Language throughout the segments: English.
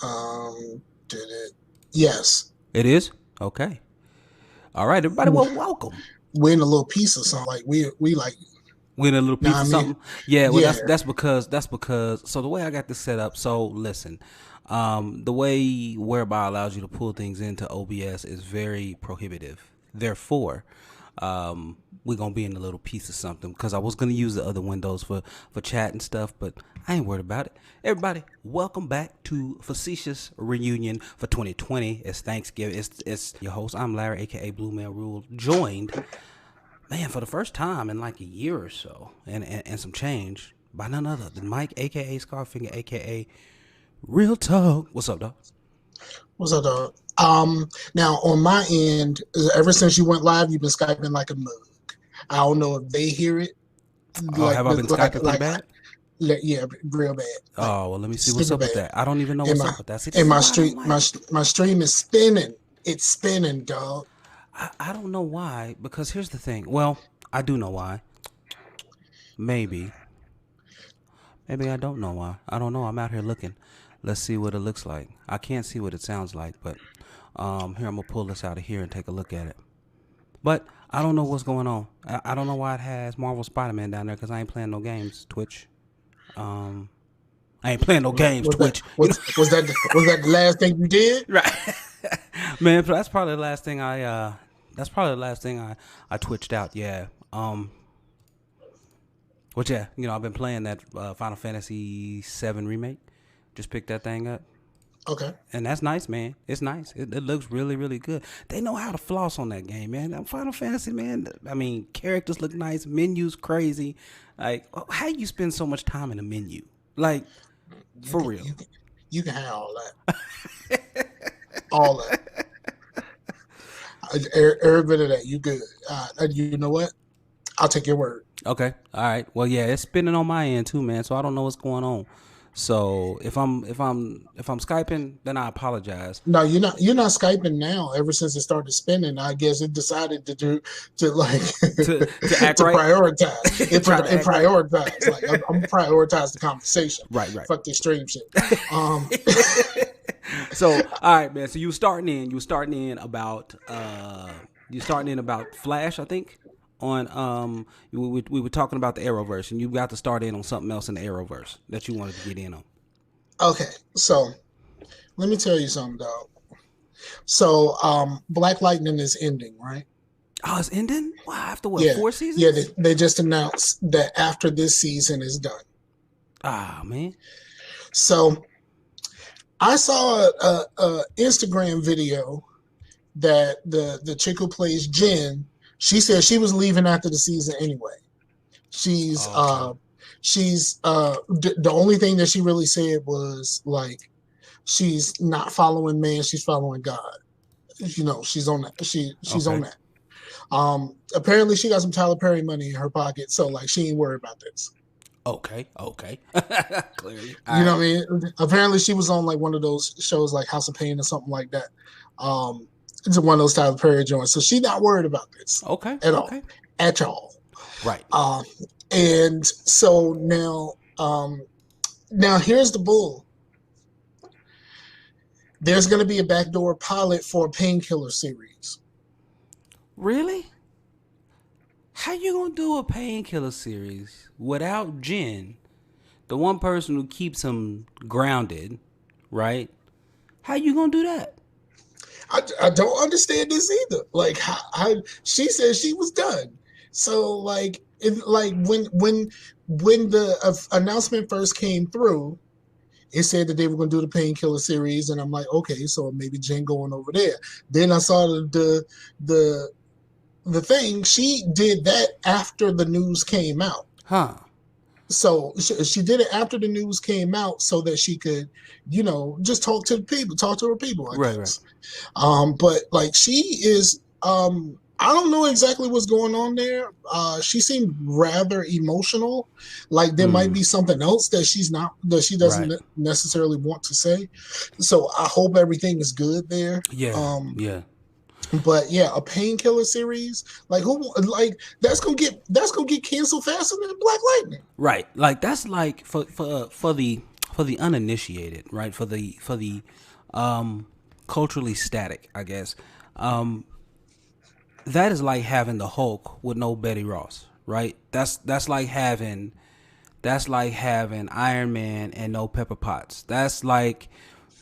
Did it? Yes. It is? Okay. All right, everybody. Well, welcome. We're in a little piece of something. Like we like. We in a little Nah, piece I of mean, something. Yeah, well yeah. that's because so the way I got this set up, so listen. The way whereby allows you to pull things into OBS is very prohibitive. Therefore, we're gonna be in a little piece of something because I was gonna use the other windows for chat and stuff, but I ain't worried about it. Everybody, welcome back to Facetious Reunion for 2020. It's Thanksgiving. It's your host. I'm Larry, aka Blue Man Rule, joined, man, for the first time in like a year or so, and some change, by none other than Mike, aka Scarfinger, aka Real Talk. What's up, dog? What's up, dog? Now on my end, ever since you went live, you've been skyping like a mug. I don't know if they hear it, Oh, have I been skyping pretty like, bad? yeah, real bad, like Oh, well, let me see what's super up with bad. that. I don't even know And what's my up with that. See, this and is my why I don't stream like. my stream is spinning. It's spinning, dog. I don't know why, because here's the thing. Well, I do know why. Maybe. Maybe I don't know why. I don't know. I'm out here looking. Let's see what it looks like. I can't see what it sounds like, but here, I'm going to pull this out of here and take a look at it. But I don't know what's going on. I don't know why it has Marvel Spider-Man down there because I ain't playing no games, Twitch. Um, I ain't playing no games, Was that Twitch. You know? was that the last thing you did? Right. Man, that's probably the last thing I twitched out. Yeah. But yeah, I've been playing that Final Fantasy VII remake. Just picked that thing up, Okay. and that's nice, man. It's nice. It looks really, really good. They know how to floss on that game, man. That Final Fantasy, man. I mean, characters look nice, menus crazy. Like, how you spend so much time in a menu? Like, You for can real. you can you can have all that. All that. Every bit of that. You good. You know what? I'll take your word. Okay. All right. Well, yeah, it's spinning on my end too, man. So I don't know what's going on. So if I'm skyping, then I apologize. No, you're not Skyping now. Ever since it started spinning, I guess it decided to like To act to right, prioritize. try to It act right. prioritized. Like I'm prioritize the conversation. Right, right. Fuck this stream shit. Um, So all right, man. So you starting in about Flash, I think. On we were talking about the Arrowverse, and you got to start in on something else in the Arrowverse that you wanted to get in on. okay, so let me tell you something, dog. So Black Lightning is ending, right? Oh, it's ending. Wow, after what, Yeah, four yeah. seasons? They just announced that after this season is done. Ah, man. So I saw a Instagram video that the chick who plays Jen, she said she was leaving after the season anyway. She's Oh, okay. uh the only thing that she really said was like she's not following man, she's following God. She's on that. She's on Okay. that. Apparently she got some Tyler Perry money in her pocket, so like she ain't worried about this. Okay. Okay. Clearly. All You know right. what I mean? Apparently she was on like one of those shows like House of Pain or something like that. It's one of those Tyler Perry joints. So she's not worried about this Okay. at all. Okay. At all. Right. Um, and so now here's the bull. There's gonna be a backdoor pilot for a painkiller series. Really? How you gonna do a painkiller series without Jen, the one person who keeps him grounded, right? How you gonna do that? I don't understand this either. Like she said she was done. So like when the announcement first came through, it said that they were going to do the painkiller series, and I'm like, okay, so maybe Jen going over there. Then I saw the the thing. She did that after the news came out. Huh? So she did it after the news came out so that she could, just talk to her people, I Right. Right. guess. But like she is, I don't know exactly what's going on there. She seemed rather emotional. Like there might Mm. be something else that she Right. doesn't necessarily want to say. So I hope everything is good there. Yeah. Yeah. But yeah, a painkiller series, like who, like that's gonna get canceled faster than Black Lightning. Right. Like that's like for for the uninitiated, right? For the culturally static, I guess. Um, that is like having the Hulk with no Betty Ross, right? That's like having Iron Man and no Pepper Potts. That's like,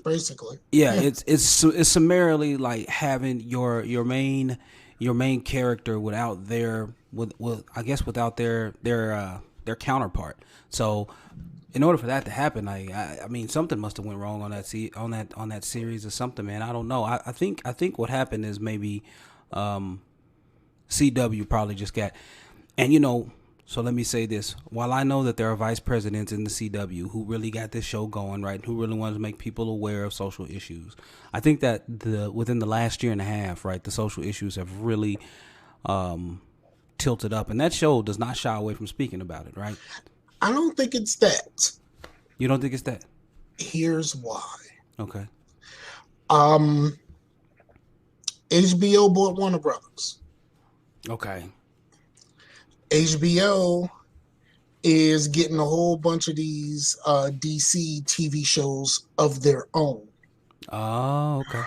basically. yeah, Yeah, it's summarily like having your main character without with I guess without their counterpart. So in order for that to happen, I mean something must have went wrong on that series or something, man. I don't know. I think what happened is maybe CW probably just got, and so let me say this. While I know that there are vice presidents in the CW who really got this show going, right, who really wanted to make people aware of social issues, I think that within the last year and a half, right, the social issues have really tilted up, and that show does not shy away from speaking about it, right? I don't think it's that. You don't think it's that? Here's why. Okay. Um, HBO bought Warner Brothers. Okay. HBO is getting a whole bunch of these DC TV shows of their own. Oh, okay.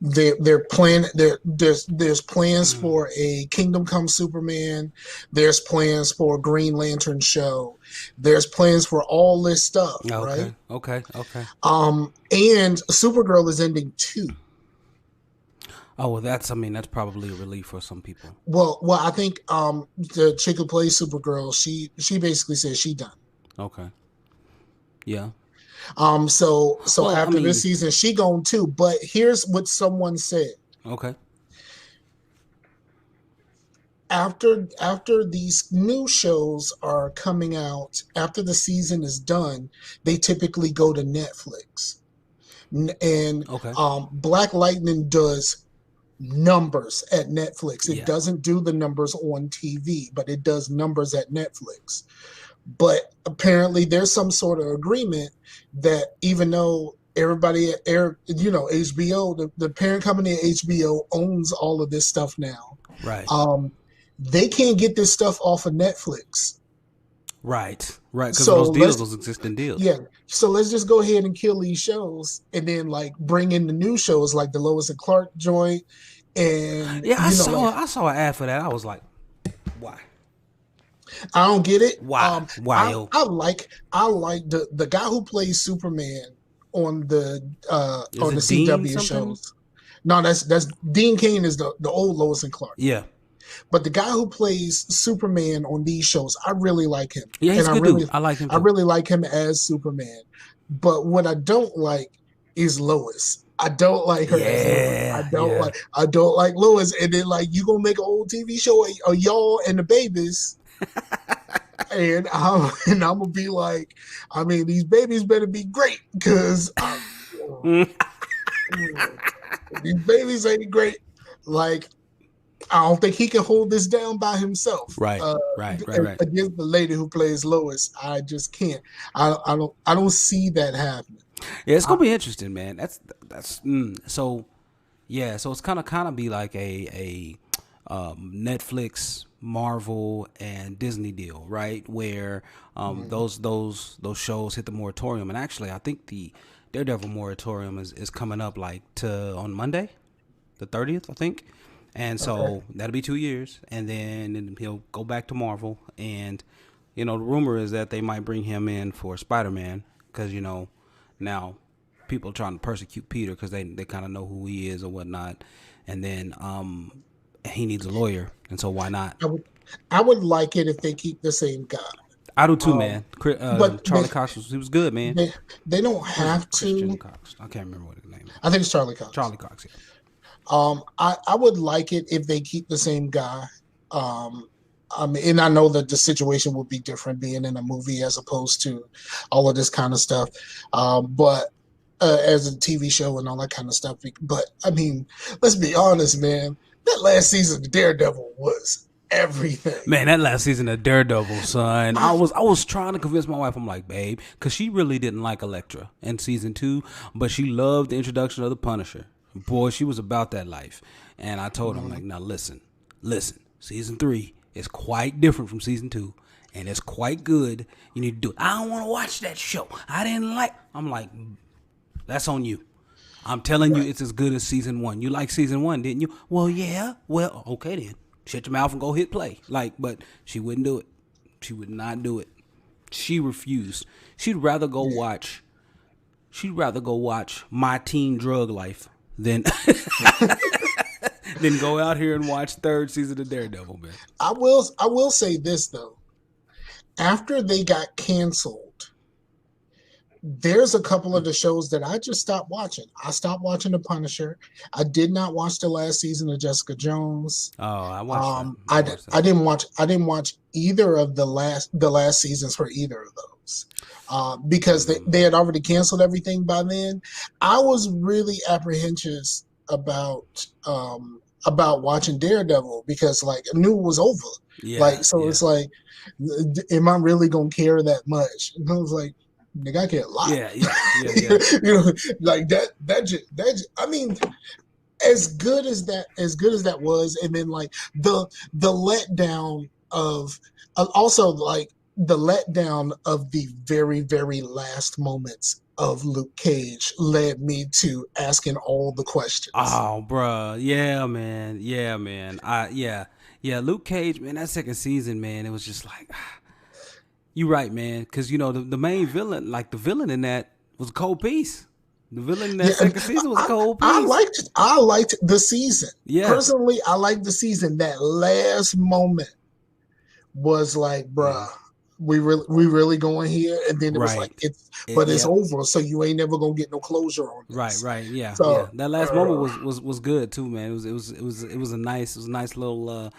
They're plan there's plans for a Kingdom Come Superman. There's plans for a Green Lantern show. There's plans for all this stuff, right? Okay. Okay. Okay. And Supergirl is ending too. Oh well, that's probably a relief for some people. Well, I think the chick who plays Supergirl, she basically said she done. Okay. Yeah. So Well, I after this mean, season, she gone too. But here's what someone said: okay. after these new shows are coming out, after the season is done, they typically go to Netflix. And Okay. Black Lightning does numbers at Netflix. It Yeah. doesn't do the numbers on TV, but it does numbers at Netflix. But apparently, there's some sort of agreement that even though HBO, the parent company at HBO owns all of this stuff now. Right. Um, they can't get this stuff off of Netflix. Right. Right. Because of So those deals, let's those existing deals. yeah. So let's just go ahead and kill these shows, and then like bring in the new shows like the Lois and Clark joint, and Yeah, I saw like I saw an ad for that. I was like, why? I don't get it. Why? Why? Yo? I like the guy who plays Superman on Is the it Dean CW something? shows. No, that's Dean Cain is the old Lois and Clark. Yeah. But the guy who plays Superman on these shows, I really like him. Yeah, he's And a good dude. I like him I too. really like him as Superman. But what I don't like is Lois. I don't like her as Lois. Yeah. Yeah. I don't like Lois. And then like you gonna make an old TV show of y'all and the babies. And I'm gonna be like, I mean, these babies better be great because these babies ain't great. Like, I don't think he can hold this down by himself. Right. Right. Against the lady who plays Lois, I just can't. I don't see that happening. Yeah, it's gonna be interesting, man. So. Yeah, so it's kind of be like a Netflix, Marvel, and Disney deal, right? Where those shows hit the moratorium, and actually, I think the Daredevil moratorium is coming up like on Monday, the 30th, I think, and so Okay. that'll be 2 years, and then he'll go back to Marvel, and the rumor is that they might bring him in for Spider-Man because now people are trying to persecute Peter because they kind of know who he is or whatnot, and then he needs a lawyer, and so why not? I would like it if they keep the same guy. I do too, Um, man. but Charlie Cox was good, man. they don't have Christian to. Cox. I can't remember what his name is. I think it's Charlie Cox. Charlie Cox. Yeah. I would like it if they keep the same guy. And I know that the situation would be different being in a movie as opposed to all of this kind of stuff. But as a TV show and all that kind of stuff. But I mean, let's be honest, man. That last season of Daredevil was everything. Man, that last season of Daredevil, son, I was trying to convince my wife. I'm like, babe, because she really didn't like Elektra in season 2, but she loved the introduction of the Punisher. Boy, she was about that life, and I told her, I'm like, now listen, season 3 is quite different from season 2, and it's quite good, you need to do it. I don't want to watch that show. I didn't like. I'm like, that's on you. I'm telling you, Right. it's as good as season one. You like season one, didn't you? Well, yeah. Well, okay then. Shut your mouth and go hit play. Like, but she wouldn't do it. She would not do it. She refused. She'd rather go Yeah. watch. She'd rather go watch My Teen Drug Life than than go out here and watch third season of Daredevil, man. I will say this though. After they got canceled, there's a couple of the shows that I just stopped watching. I stopped watching The Punisher. I did not watch the last season of Jessica Jones. Oh, I watched that. I I, watched I that. didn't watch either of the last seasons for either of those. Because they had already canceled everything by then. I was really apprehensive about watching Daredevil because like I knew it was over. Yeah, Like so yeah, it's like, am I really gonna care that much? And I was like, nigga, I care a lot. yeah, yeah, yeah, yeah. Like I mean, as good as that was, and then like the letdown of also like the letdown of the very very last moments of Luke Cage led me to asking all the questions. Oh, bruh. Yeah, man. Yeah, man. Yeah. Luke Cage, man. That second season, man. It was just like, you right, man. Because you know the main villain, like the villain in that, was a cold piece. The villain in that Yeah, second season was a cold I piece. liked the season. Yeah. Personally, I liked the season. That last moment was like, bruh, we really going here, and then it was like Right. it's Yep. over, so you ain't never gonna get no closure on Right. this. Right. Yeah. Yeah. So That last moment was good too, man. It was a nice little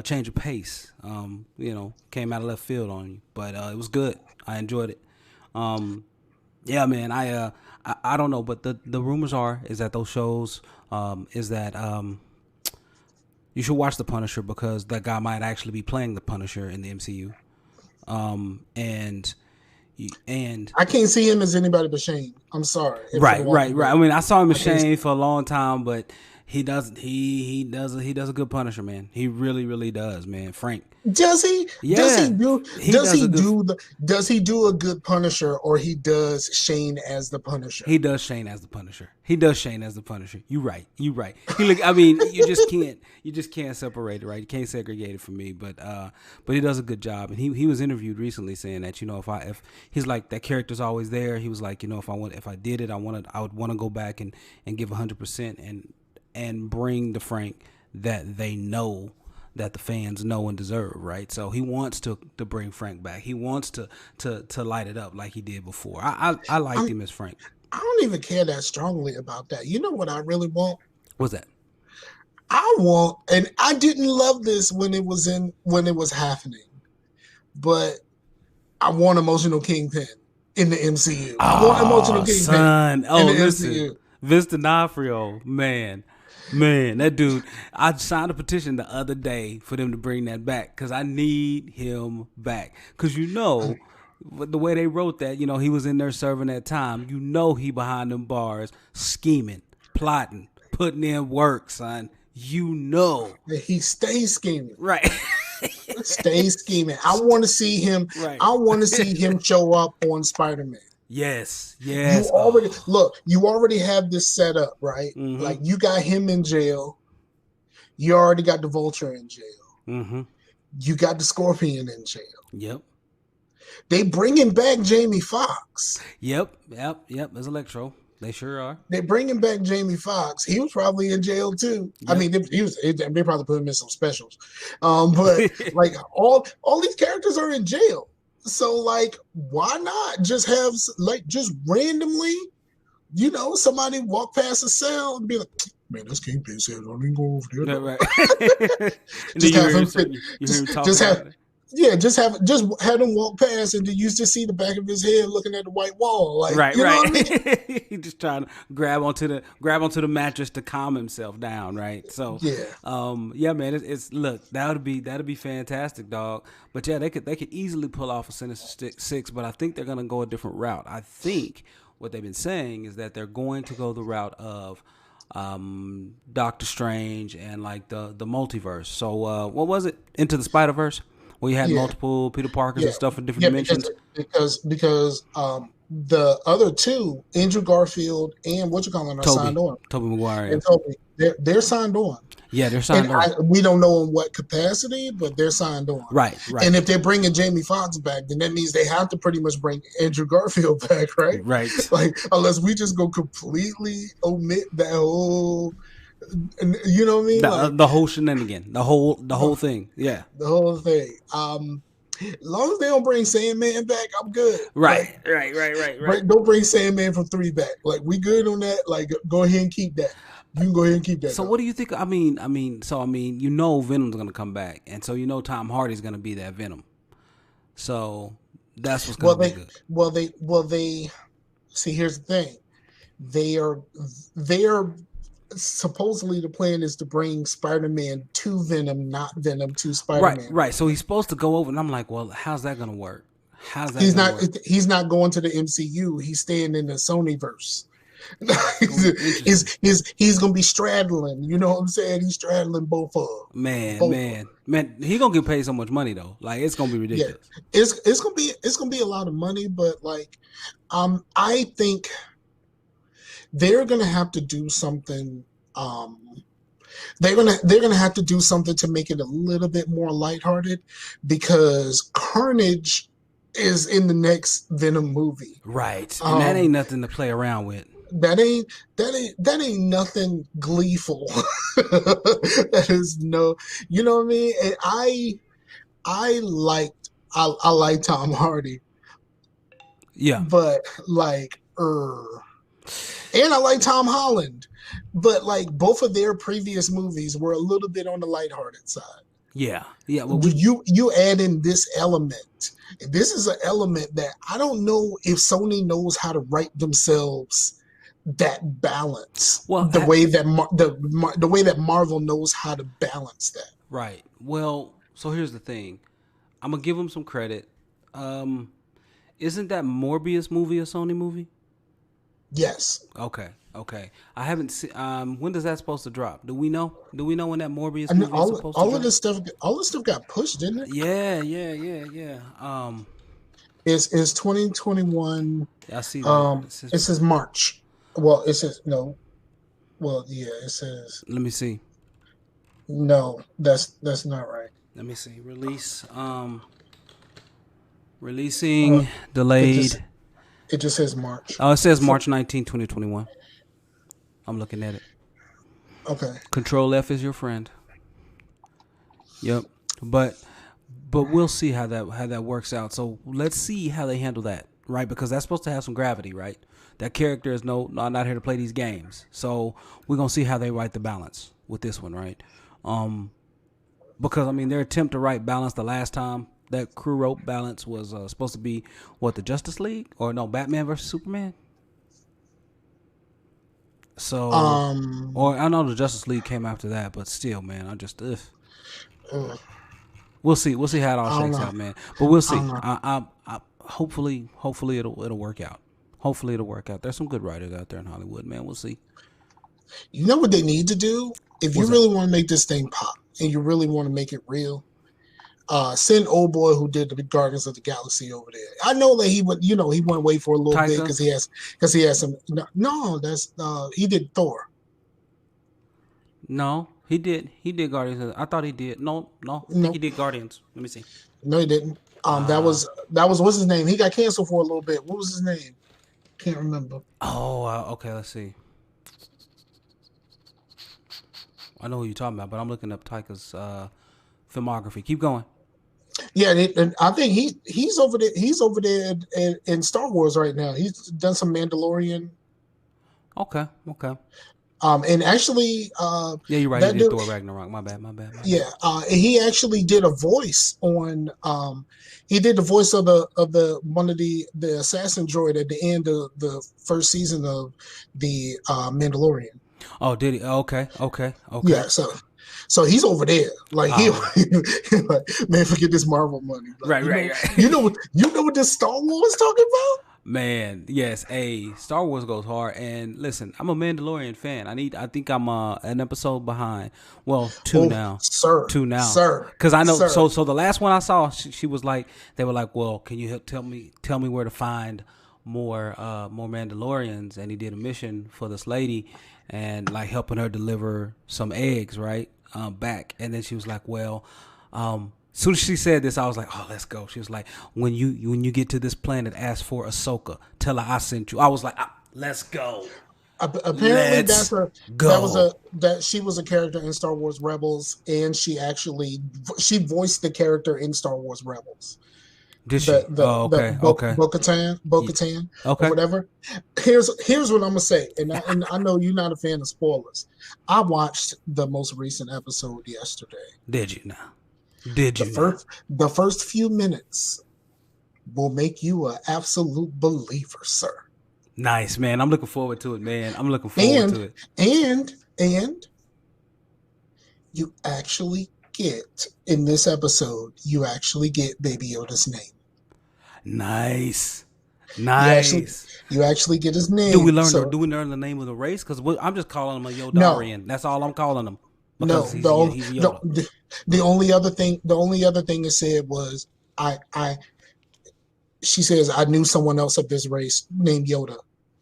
change of pace. Came out of left field on you, but it was good. I enjoyed it. Um, Yeah, man. I don't know, but the rumors is that those shows is that you should watch The Punisher because that guy might actually be playing the Punisher in the MCU. And and I can't see him as anybody but Shane. I'm sorry, for The right, Walking right. Dead. I mean, I saw him in I can't. Shane for a long time, but he does a good Punisher, man. He really really does, man. Frank. Does he? Does he Yeah, do? he Does does he a good. do the? Does he do a good Punisher, or he does Shane as the Punisher? He does Shane as the Punisher. He does Shane as the Punisher. You right. You right. He look. I mean, you just can't. You just can't separate it, right? You can't segregate it from me. But he does a good job. And he was interviewed recently saying that if he's like that character's always there. He was like if I did it, I would want to go back and give 100% and bring the Frank that they know that the fans know and deserve, right? So he wants to bring Frank back. He wants to light it up like he did before. I liked I'm, him as Frank. I don't even care that strongly about that. You know what I really want? What's that? I want, and I didn't love this when it was happening, but I want emotional Kingpin in the MCU. I want emotional Oh, Kingpin son. in Oh, the listen. MCU. Vince D'Onofrio, man. Man, that dude. I signed a petition the other day for them to bring that back because I need him back. Because the way they wrote that, he was in there serving that time. He behind them bars scheming, plotting, putting in work, son. He stays scheming. Right. Stay scheming. I want to see him. Right. I want to see him show up on Spider-Man. Yes. You Yes. already Oh. look. You already have this set up, right? Mm-hmm. Like you got him in jail. You already got the Vulture in jail. Mm-hmm. You got the Scorpion in jail. Yep. They bringing back Jamie Foxx. Yep. There's Electro. They sure are. They bringing back Jamie Foxx. He was probably in jail too. Yep. I mean, they probably put him in some specials. But like all these characters are in jail. So like, why not just have like just randomly, somebody walk past a cell and be like, man, this Kingpin said, don't even go over there. Right. Just have him talking just have about it. Yeah, just have him walk past, and you just see the back of his head looking at the white wall, like Right. you know what I mean? He just trying to grab onto the mattress to calm himself down, right? So, Yeah. man, look, that'd be fantastic, dog. But yeah, they could easily pull off a Sinister Six, but I think they're gonna go a different route. I think what they've been saying is that they're going to go the route of Doctor Strange and like the multiverse. So what was it? Into the Spider-Verse, where you had Yeah, multiple Peter Parkers yeah, and stuff in different yeah. dimensions. Because the other two, Andrew Garfield and what you calling are signed on, Toby Maguire. Yeah, and Toby, they're signed on. yeah, they're And signed on. we don't know in what capacity, but they're signed on. Right, right, And if they're bringing Jamie Foxx back, then that means they have to pretty much bring Andrew Garfield back, right? right. Like, unless we just go completely omit that whole, you know what I mean? Like The whole shenanigan, the whole thing. Yeah. the whole thing. As long as they don't bring Sandman back, I'm good. Right, Like, right, right, right, right. don't bring Sandman from 3 back. Like, we good on that. Like, go ahead and keep that. You can go ahead and keep that. So what do you think? You know Venom's gonna come back, and so you know Tom Hardy's gonna be that Venom. So that's what's gonna Well, be good. they. See, here's the thing. They are supposedly the plan is to bring Spider-Man to Venom, not Venom to Right, Spider-Man. right. So he's supposed to go over, and I'm like, well, how's that gonna work? How's that He's gonna not. work? He's not going to the MCU. He's staying in the Sony verse. Interesting. he's gonna be straddling. You know what I'm saying? He's straddling both of them. Man, Both. man. He gonna get paid so much money though. Like it's gonna be Yeah, ridiculous. it's gonna be a lot of money, but like, I think they're gonna have to do something. They're gonna have to do something to make it a little bit more lighthearted, because Carnage is in the next Venom movie. Right, and that ain't nothing to play around with. That ain't nothing gleeful. That is no, you know what I mean. And I like Tom Hardy, Yeah, but like, and I like Tom Holland, but like both of their previous movies were a little bit on the lighthearted side. yeah. Well, You add in this element. This is an element that I don't know if Sony knows how to write themselves that balance. Well, the way that Marvel knows how to balance that. right. Well, so here's the thing. I'm gonna give him some credit. Isn't that Morbius movie a Sony movie? Yes. Okay. I haven't seen. When is that supposed to drop? Do we know? Do we know when that Morbius I mean, movie is supposed to all drop? of this stuff got pushed, didn't it? Yeah. It's 2021. I see that. It says March. Well, it says no. Well, yeah, it says Let me see. no. That's not right. Let me see. Releasing delayed. It just says March. Oh, it says March 19, 2021. I'm looking at it. Okay. Control F is your friend. Yep. But we'll see how that works out. So let's see how they handle that, right? Because that's supposed to have some gravity, right? That character is not here to play these games. So we're gonna see how they write the balance with this one, right? Because I mean, their attempt to write balance the last time that crew wrote balance was supposed to be the Justice League, or no, Batman versus Superman. So, or I know the Justice League came after that, but still, man, I just we'll see how it all shakes out, man. But we'll see. I hopefully it'll work out. Hopefully it'll work out. There's some good writers out there in Hollywood, man. We'll see. You know what they need to do if you really want to make this thing pop and you really want to make it real? Send old boy who did the Guardians of the Galaxy over there. I know that he went away for a little bit because he has some. No, that's he did Thor. No, he did Guardians. I thought he did. No, I think he did Guardians. Let me see. No, he didn't. That was what's his name? He got canceled for a little bit. What was his name? Can't remember. Oh, okay. Let's see. I know who you're talking about, but I'm looking up Taika's filmography. Keep going. Yeah, and I think he's over there. He's over there in Star Wars right now. He's done some Mandalorian. Okay. And actually, yeah, you're right. He did Thor Ragnarok. My bad. Yeah, and he actually did a voice on. He did the voice of the one of the assassin droid at the end of the first season of the Mandalorian. Oh, did he? Okay. Yeah, so he's over there. Like like, man, forget this Marvel money. Like, right. You know what this Star Wars talking about? Man, yes, Star Wars goes hard. And listen, I'm a Mandalorian fan. I think I'm an episode behind. Well, two Oh, now. sir, Two now. sir, Cuz I know sir. so the last one I saw, she was like they were like, "Well, can you tell me where to find more Mandalorians?" And he did a mission for this lady and like helping her deliver some eggs, right? Back. And then she was like, "Well, soon as she said this, I was like, "Oh, let's go." She was like, when you get to this planet, ask for Ahsoka. Tell her I sent you." I was like, "Let's go, Apparently, let's that go." she was a character in Star Wars Rebels, and she voiced the character in Star Wars Rebels. Did she? Oh, The okay, okay, Bo yeah, Katan or okay. whatever. Here's what I'm gonna say, and I know you're not a fan of spoilers. I watched the most recent episode yesterday. Did you now? Did The you now? first few minutes will make you an absolute believer, sir. Nice, man. I'm looking forward to it, man. I'm looking forward And to it. and you actually get in this episode, you actually get Baby Yoda's name. Nice, You actually nice. you actually get his name. So Do we learn the name of the race? Because I'm just calling him a no, Yodarian. That's all I'm calling him because no. he's a Yoda. The only other thing it said was I she says I knew someone else of this race named Yoda.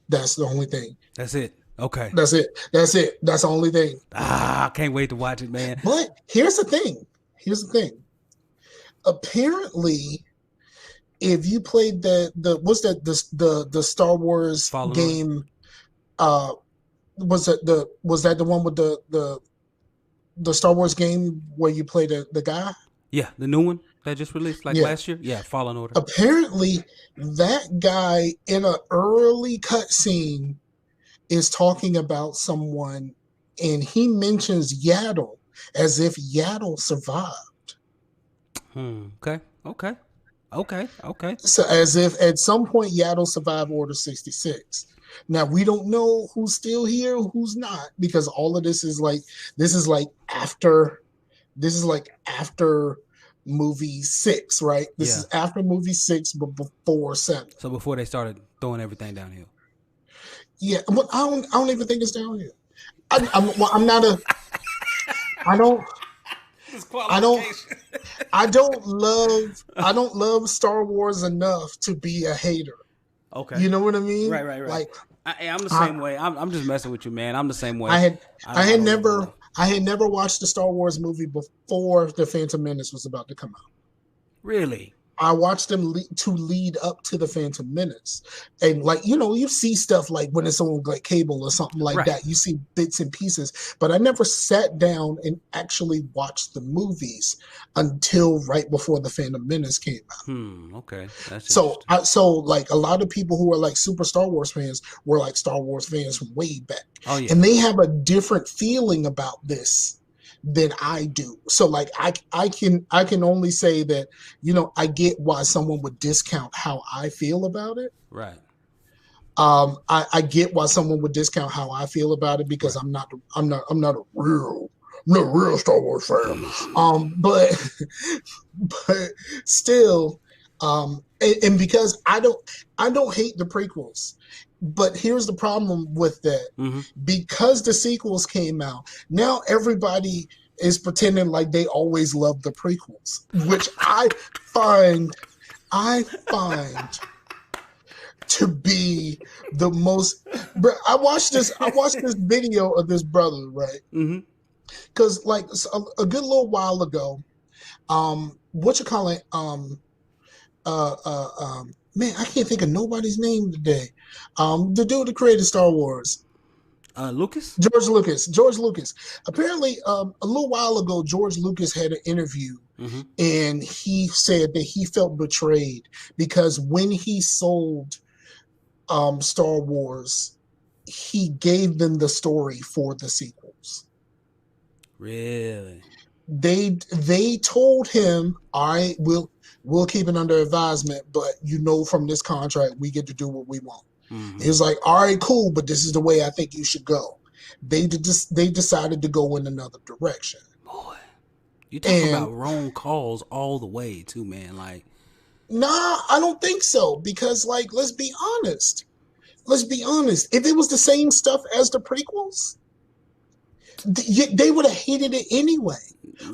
That's the only thing. That's it. Okay. That's it. That's it. That's the only thing. I can't wait to watch it, man. But here's the thing. Here's the thing. Apparently, if you played the Star Wars Fallen Order. game, uh, was that the one with the Star Wars game where you play the guy? Yeah, the new one that just released like Yeah. last year. Yeah, Fallen Order. Apparently, that guy in an early cutscene is talking about someone, and he mentions Yaddle as if Yaddle survived. Okay. Okay. Okay. Okay. So as if at some point Yaddle survived Order 66. Now we don't know who's still here, who's not, because all of this is like after movie 6, right? This Yeah. is after movie 6, but before 7. So before they started throwing everything downhill. Yeah, well, I don't even think it's down here. I'm not a. I don't. I don't. I don't love Star Wars enough to be a hater. Okay. You know what I mean? Right. Right. Right. Like I'm the same way. I'm just messing with you, man. I'm the same way. I had I I had don't love never enough. I had never watched the Star Wars movie before the Phantom Menace was about to come out. Really. I watched them to lead up to the Phantom Menace, and like you see stuff like when it's on like cable or something like Right. that. You see bits and pieces, but I never sat down and actually watched the movies until right before the Phantom Menace came out. Okay. That's So, interesting. like a lot of people who are like super Star Wars fans were like Star Wars fans from way back, Oh yeah. and they have a different feeling about this than I do. So like I can only say that I get why someone would discount how I feel about it. Right. I get why someone would discount how I feel about it because Right. I'm not a real Star Wars fan. But but still, and because I don't hate the prequels. But here's the problem with that. Mm-hmm. Because the sequels came out, now everybody is pretending like they always loved the prequels, which find to be the most. I watched this video of this brother, right? Mm-hmm. Because like a good little while ago, what you call it? Man, I can't think of nobody's name today. The dude that created Star Wars, Lucas. George Lucas. Apparently, a little while ago, George Lucas had an interview, Mm-hmm. and he said that he felt betrayed because when he sold Star Wars, he gave them the story for the sequels. Really. They told him, "All right, we'll keep it under advisement, but from this contract, we get to do what we want." Mm-hmm. He was like, "All right, cool, but this is the way I think you should go." They decided to go in another direction. Boy, you talk about wrong calls all the way too, man. Like Nah, I don't think so because, like, let's be honest. Let's be honest. If it was the same stuff as the prequels, they would have hated it anyway.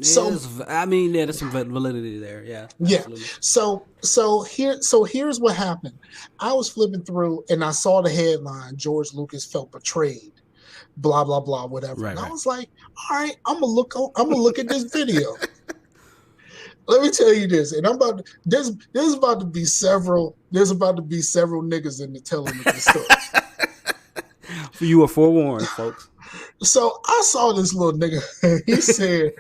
So I mean, yeah, there's some validity there. Yeah, yeah. absolutely. So here's what happened. I was flipping through and I saw the headline: George Lucas felt betrayed. Blah blah blah, whatever. Right, And I right. was like, all right, I'm gonna look at this video. Let me tell you this, and there's about to be several niggas in the telling of this story. You were forewarned, folks. So I saw this little nigga. He said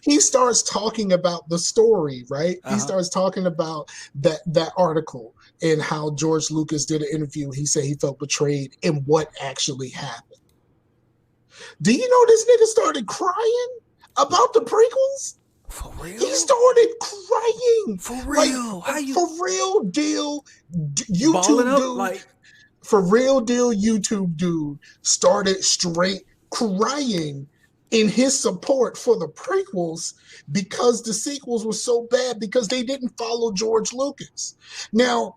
he starts talking about the story, right? He Uh-huh. starts talking about that article and how George Lucas did an interview. He said he felt betrayed and what actually happened. Do you know this nigga started crying about the prequels? For He real? started crying. For Like, real? How you for real deal, balling YouTube up? dude, Like, for real deal, YouTube dude started straight crying in his support for the prequels because the sequels were so bad because they didn't follow George Lucas. Now,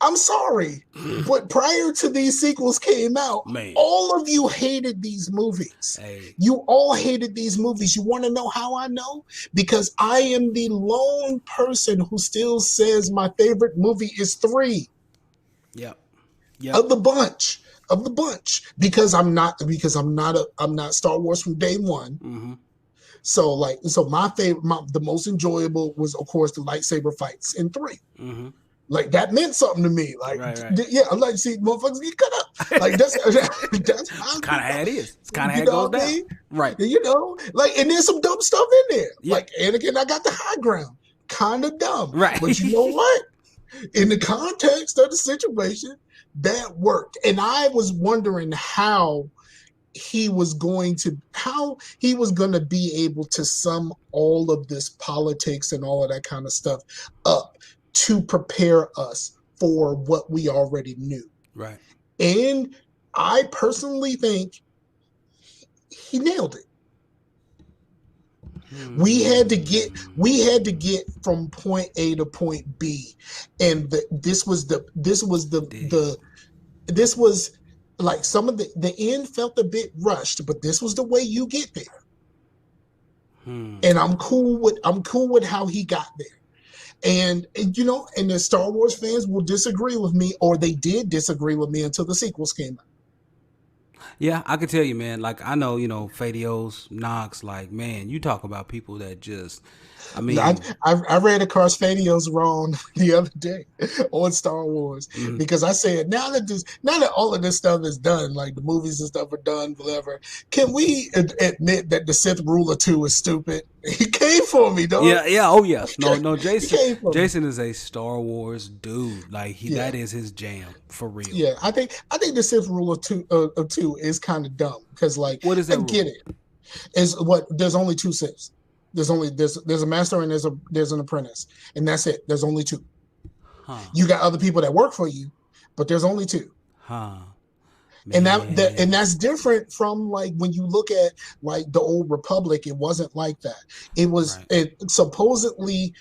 I'm sorry, but prior to these sequels came out, man. all of you hated these movies. Hey. You all hated these movies. You want to know how I know? Because I am the lone person who still says my favorite movie is 3 Yep. Yep. of the bunch. I'm not Star Wars from day one. Mm-hmm. So my favorite, the most enjoyable was of course the lightsaber fights in 3. Mm-hmm. Like that meant something to me. Like, Right, right. yeah, I like to see motherfuckers get cut up. Like that's that's It's how, kind of how it is. It's kind of how you it know goes what I down. mean. Right. Like, and there's some dumb stuff in there. Yeah. Like Anakin, I got the high ground, kind of dumb, Right. but you know what? In the context of the situation, that worked. And I was wondering how he was going to be able to sum all of this politics and all of that kind of stuff up to prepare us for what we already knew. Right. And I personally think he nailed it. We had to get from point A to point B, and this was like some of the end felt a bit rushed, but this was the way you get there. And I'm cool with how he got there. And the Star Wars fans will disagree with me, or they did disagree with me until the sequels came out. Yeah, I can tell you, man. Like, I know, Fadios, Knox. Like, man, you talk about people that just, I I, mean, I ran across Fadios wrong the other day on Star Wars mm-hmm. because I said now that all of this stuff is done, like the movies and stuff are done, whatever. Can we admit that the Sith Ruler 2 is stupid? He came for me, dog. Yeah, yeah, oh yeah. No, He came for me. Jason is a Star Wars dude. Like that is his jam for real. Yeah, I think the Sith Ruler 2 is kind of dumb because, like, what is that? I get it. Is what there's only 2 Siths. There's a master and there's an apprentice, and that's it. There's only 2. Huh. You got other people that work for you, but there's only 2. Huh. Man. And that's different from, like, when you look at, like, the old Republic. It wasn't like that. It was supposedly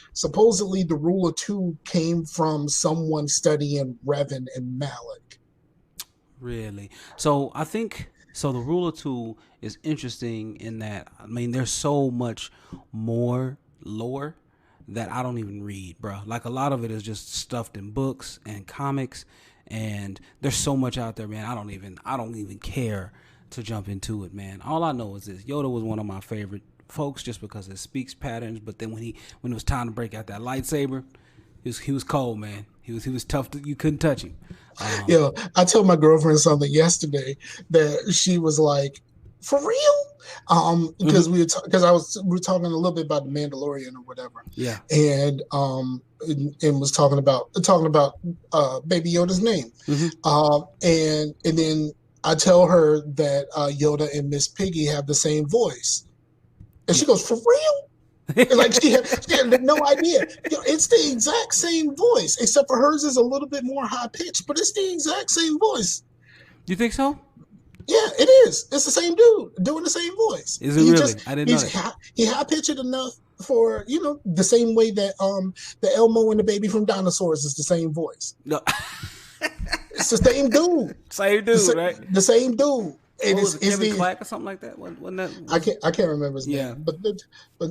the Ruler 2 came from someone studying Revan and Malik. Really? So I think the Ruler 2 is interesting in that, I mean, there's so much more lore that I don't even read, bro. Like, a lot of it is just stuffed in books and comics, and there's so much out there, man. I don't even care to jump into it, man. All I know is this: Yoda was one of my favorite folks just because it speaks patterns. But then when it was time to break out that lightsaber, he was cold, man. He was tough. You couldn't touch him. I told my girlfriend something yesterday that she was like, "For real?" Because we were talking a little bit about the Mandalorian or whatever. Yeah. And was talking about Baby Yoda's name. And then I tell her that Yoda and Miss Piggy have the same voice, and she goes, "For real?" Like she had no idea. It's the exact same voice, except for hers is a little bit more high pitched, but it's the exact same voice. You think so? Yeah, it is. It's the same dude doing the same voice. Is it really? I didn't know that. He high pitched it enough for the same way that the Elmo and the baby from Dinosaurs is the same voice. No, It's the same dude. same The, dude, right? the same dude. And What was it, it's Kevin the Clack or something like that? Wasn't that I was? can't remember his Yeah. name, but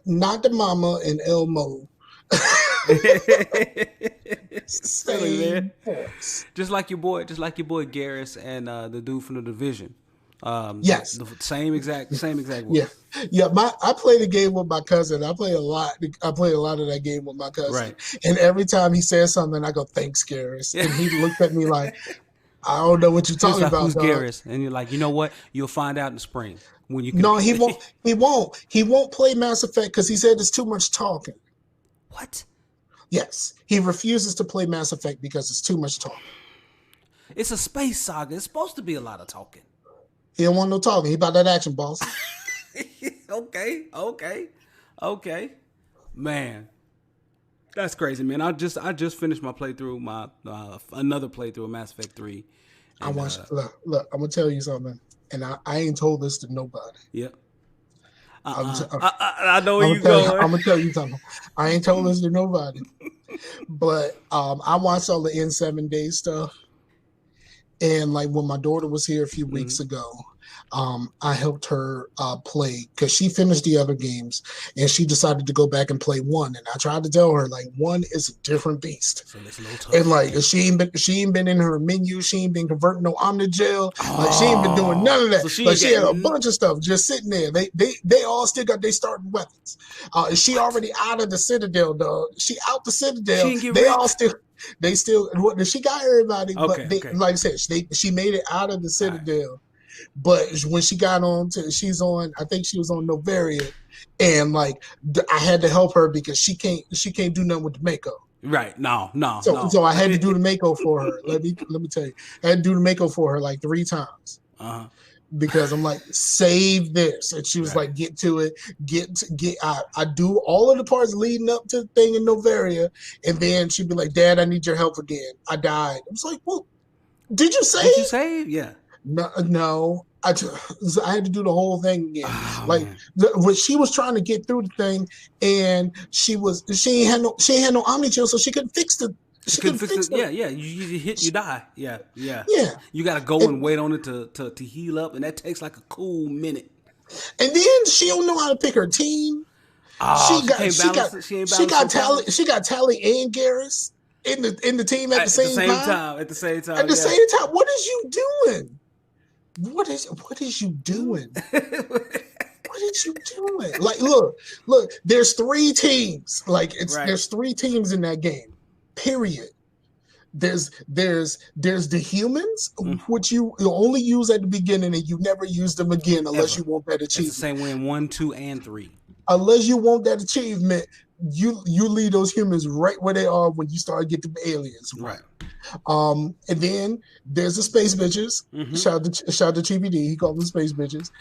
not the mama and Elmo. Silly man. Same voice. Just like your boy Garrus and the dude from the Division. Yes. The same exact Yeah. voice. Yeah. I played a game with my cousin. I play a lot. I play a lot of that game with my cousin. Right. And every time he says something, I go, "Thanks, Garrus." Yeah. And he looked at me like, "I don't know what you're He was talking like, about, "Who's dog." Garrus?" And you're like, "You know what? You'll find out in the spring when you can." No, he won't. He won't. He won't play Mass Effect because he said it's too much talking. What? Yes, he refuses to play Mass Effect because it's too much talking. It's a space saga. It's supposed to be a lot of talking. He don't want no talking. He about that action, boss. Okay. Man, that's crazy, man. I just finished my playthrough, my another playthrough of Mass Effect 3. I And watched. Look. I'm gonna tell you something, and I ain't told this to nobody. yep. I'm, t- I know where you going. I'm gonna tell you something. I ain't told this to nobody, but I watched all the N7 Days stuff. And like when my daughter was here a few weeks ago, I helped her play because she finished the other games and she decided to go back and play one. And I tried to tell her like one is a different beast. So it's a little tough. And like she ain't been in her menu, she ain't been converting no Omnigel, like she ain't been doing none of that. So she like ain't she had a getting- bunch of stuff just sitting there. They all still got their starting weapons. She already out of the Citadel, dog. She out the Citadel. She didn't get They rich? all still. They still, she got everybody, Okay, but they, okay. like I said, she made it out of the Citadel. But when she got on to, she's on, I think she was on Novaria, and like I had to help her because she can't do nothing with the Mako. Right? No. So I had to do the Mako for her. Let me tell you, I had to do the Mako for her like 3 times. Because I'm like, save this, and she was Right. like, get to it, I do all of the parts leading up to the thing in Novaria, and then she'd be like, Dad, I need your help again. I died. I was like, well, did you save? Did you save? Yeah. No. I had to do the whole thing again. Man. When she was trying to get through the thing, and she ain't had no Omnichill, so she couldn't fix the. She couldn't fix it. Yeah. You hit, you die. Yeah. Yeah. You gotta go and wait on it to heal up, and that takes like a cool minute. And then she don't know how to pick her team. Oh, She got Tally and Garrus in the team at the same time. At the same time. At the same time. What is you doing? What is you doing? What is you doing? Like, look. There's 3 teams. Like there's 3 teams in that game. Period. There's the humans, which you only use at the beginning, and you never use them again unless you want that achievement. It's the same way in 1, 2, and 3. Unless you want that achievement, you leave those humans right where they are when you start getting the aliens. Right. And then there's the space bitches. Shout out to TBD. He called them space bitches.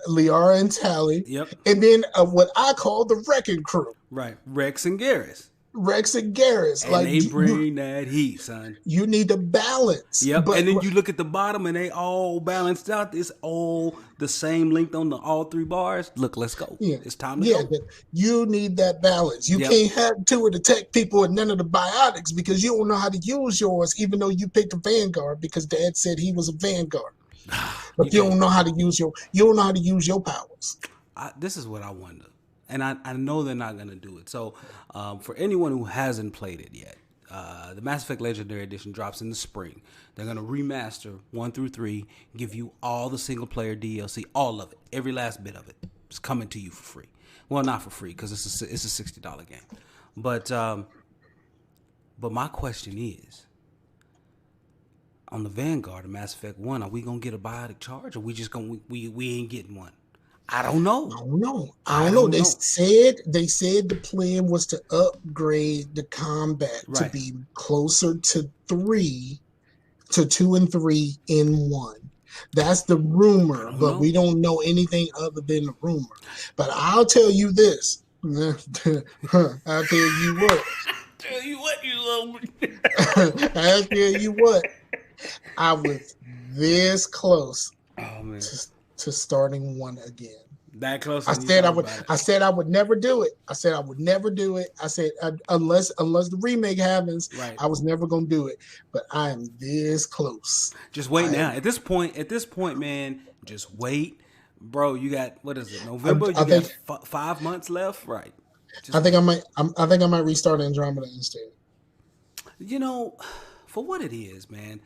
Liara and Tally. Yep. And then what I call the wrecking crew. Right. Rex and Garrus. And like they bring that heat, son. You need to balance. Yep. And then you look at the bottom and they all balanced out. It's all the same length on all 3 bars. Look, let's go. Yeah. It's time to go. You need that balance. You can't have 2 of the tech people and none of the biotics because you don't know how to use yours, even though you picked a Vanguard because Dad said he was a Vanguard. But you don't know how to use your powers. This is what I wonder. And I know they're not going to do it. So for anyone who hasn't played it yet, the Mass Effect Legendary Edition drops in the spring. They're going to remaster 1 through 3, give you all the single-player DLC, all of it, every last bit of it. It's coming to you for free. Well, not for free because it's a $60 game. But my question is, on the Vanguard of Mass Effect 1, are we going to get a biotic charge, or we just going we ain't getting one? I don't know. I don't know. They said the plan was to upgrade the combat to be closer to 2 and 3 in 1. That's the rumor, but we don't know anything other than the rumor. But I'll tell you this. I'll tell you what. I'll tell you what. I was this close to starting 1 again. That closer I than you said I thought would. about it. I said I would never do it. I said I would never do it. I said unless the remake happens, Right. I was never gonna do it. But I am this close. Just wait I now. am. At this point, man, just wait, bro. You got what is it? I, November. I You got think. 5 months left. Right. I Just think I wait. might. I think I might restart Andromeda instead. You know, for what it is, man,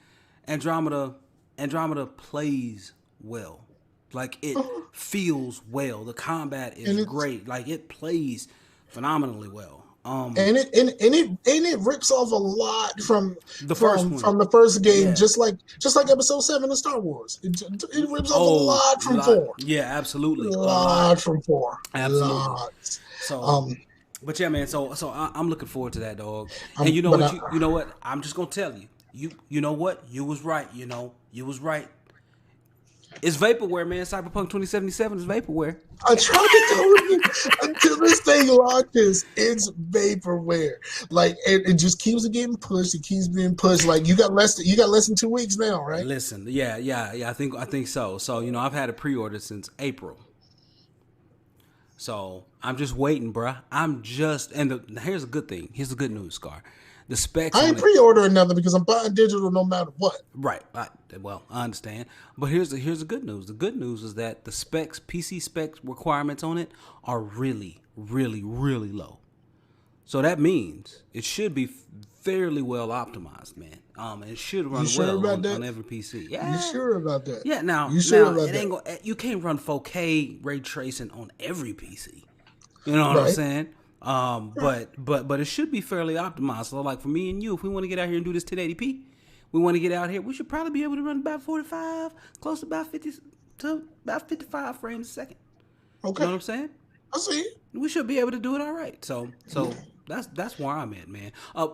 Andromeda Andromeda plays well. Like it Uh-huh. feels well. The combat is And it's great. Like it plays phenomenally well. and it rips off a lot from The first from one, from the first game, yeah. just like Episode 7 of Star Wars. It rips off a Oh, lot from lot. 4. Yeah, absolutely. A lot. Lot from 4. Absolutely. Lots. So, Um. but yeah, man. I'm looking forward to that, dog. And you know But what? You know what? I'm just gonna tell you. You know what? You was right. You was right. It's vaporware, man. Cyberpunk 2077 is vaporware. I tried to tell you until this thing launches, it's vaporware. Like it just keeps getting pushed. It keeps being pushed. Like you got less than 2 weeks now, right? Listen, yeah. I think so. So I've had a pre-order since April. So I'm just waiting, bruh. Here's a good thing. Here's the good news, Scar. The specs I on ain't it. pre-ordering nothing because I'm buying digital no matter what. Right. Well, I understand. But here's the good news. The good news is that the specs, PC specs requirements on it are really, really, really low. So that means it should be fairly well optimized, man. It should You run sure well about on, that? on every PC. You Yeah. sure about that? Yeah, now You sure now about it ain't that? you can't run 4K ray tracing on every PC. You know what I'm Right. saying? But it should be fairly optimized. So like for me and you, if we want to get out here and do this 1080p, we want to get out here, we should probably be able to run about 45, close to about 50 to about 55 frames a second. You Okay. know what I'm saying? I see. We should be able to do it all right. So that's where I'm at, man.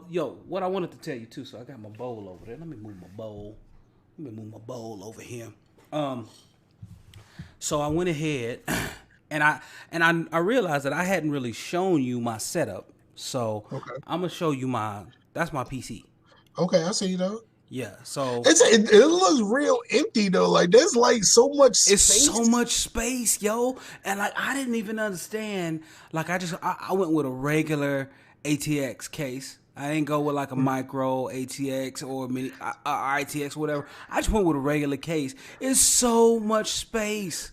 Yo, what I wanted to tell you too. So I got my bowl over there. Let me move my bowl. Over here. So I went ahead and I realized that I hadn't really shown you my setup. So Okay. I'm gonna show you that's my PC. Okay, I see though. Yeah. So It looks real empty though. Like there's like so much it's space. so much space, yo. And like I didn't even understand. Like I went with a regular ATX case. I didn't go with like a micro ATX or mini ITX, whatever. I just went with a regular case. It's so much space.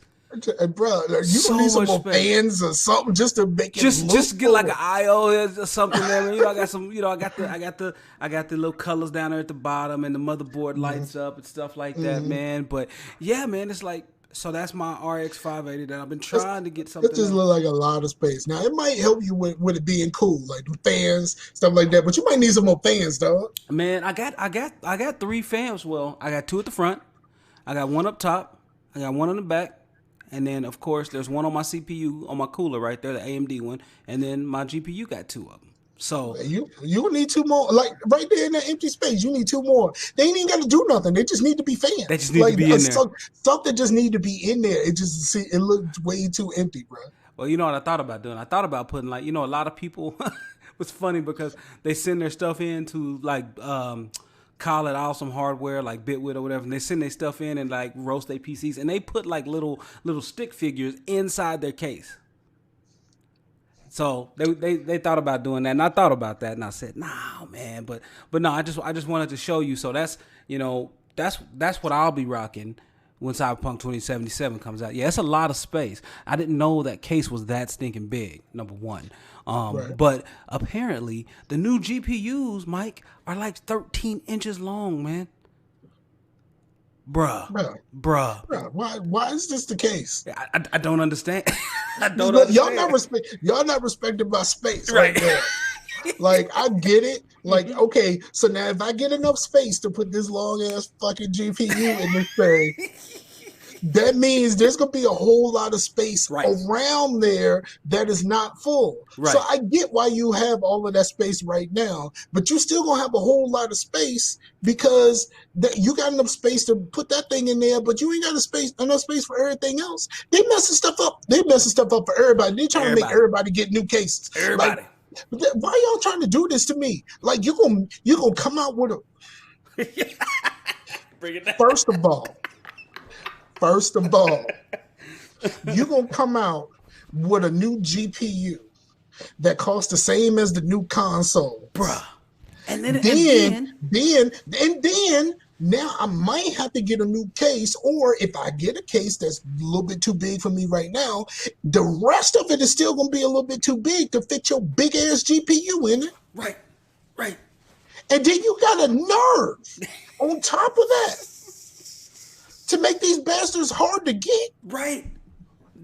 Bro, you So gonna need some much more space. fans or something just to make it Just look get like an full. IO or something there. I got some. I got the little colors down there at the bottom, and the motherboard lights up and stuff like that, man. But yeah, man, it's like so. That's my RX 580 that I've been trying to get It something just else. look like a lot of space. Now it might help you with it being cool, like the fans, stuff like that. But you might need some more fans, dog. Man, I got 3 fans. Well, I got 2 at the front. I got 1 up top. I got 1 on the back. And then, of course, there's 1 on my CPU, on my cooler right there, the AMD one. And then my GPU got 2 of them. So, You need 2 more, like right there in that empty space. You need 2 more. They ain't even got to do nothing. They just need to be they fans. just need to Like be in there. stuff that just need to be in there. It looks way too empty, bro. Well, you know what I thought about doing? I thought about putting, like, a lot of people, it's funny because they send their stuff in to, like, call it awesome hardware, like Bitwit or whatever, and they send their stuff in and, like, roast their PCs, and they put, like, little stick figures inside their case. So they thought about doing that, and I thought about that, and I said, "Nah, man," but no, I just wanted to show you. So that's that's what I'll be rocking when Cyberpunk 2077 comes out. Yeah, it's a lot of space. I didn't know that case was that stinking big. Number one, Right. but apparently the new GPUs, Mike, are like 13 inches long, man. Bruh, Bro, bruh. bro, why is this the case? I don't understand. I don't Look, understand. y'all not respected by space Right. right there. Like I get it. Like okay, so now if I get enough space to put this long ass fucking GPU in this thing, that means there's gonna be a whole lot of space Right. around there that is not full. Right. So I get why you have all of that space right now, but you still gonna have a whole lot of space because you got enough space to put that thing in there, but you ain't got enough space for everything else. They messing stuff up. They messing stuff up for everybody. They trying to make everybody get new cases. Everybody. Like, why y'all trying to do this to me? Like you gonna come out with a Bring it down. first of all. You gonna come out with a new GPU that costs the same as the new Bruh. consoles. And then and Then, then then now I might have to get a new case, or if I get a case that's a little bit too big for me right now, the rest of it is still gonna be a little bit too big to fit your big ass GPU in it. right, right, And then you got a nerve on top of that to make these bastards hard to get. right.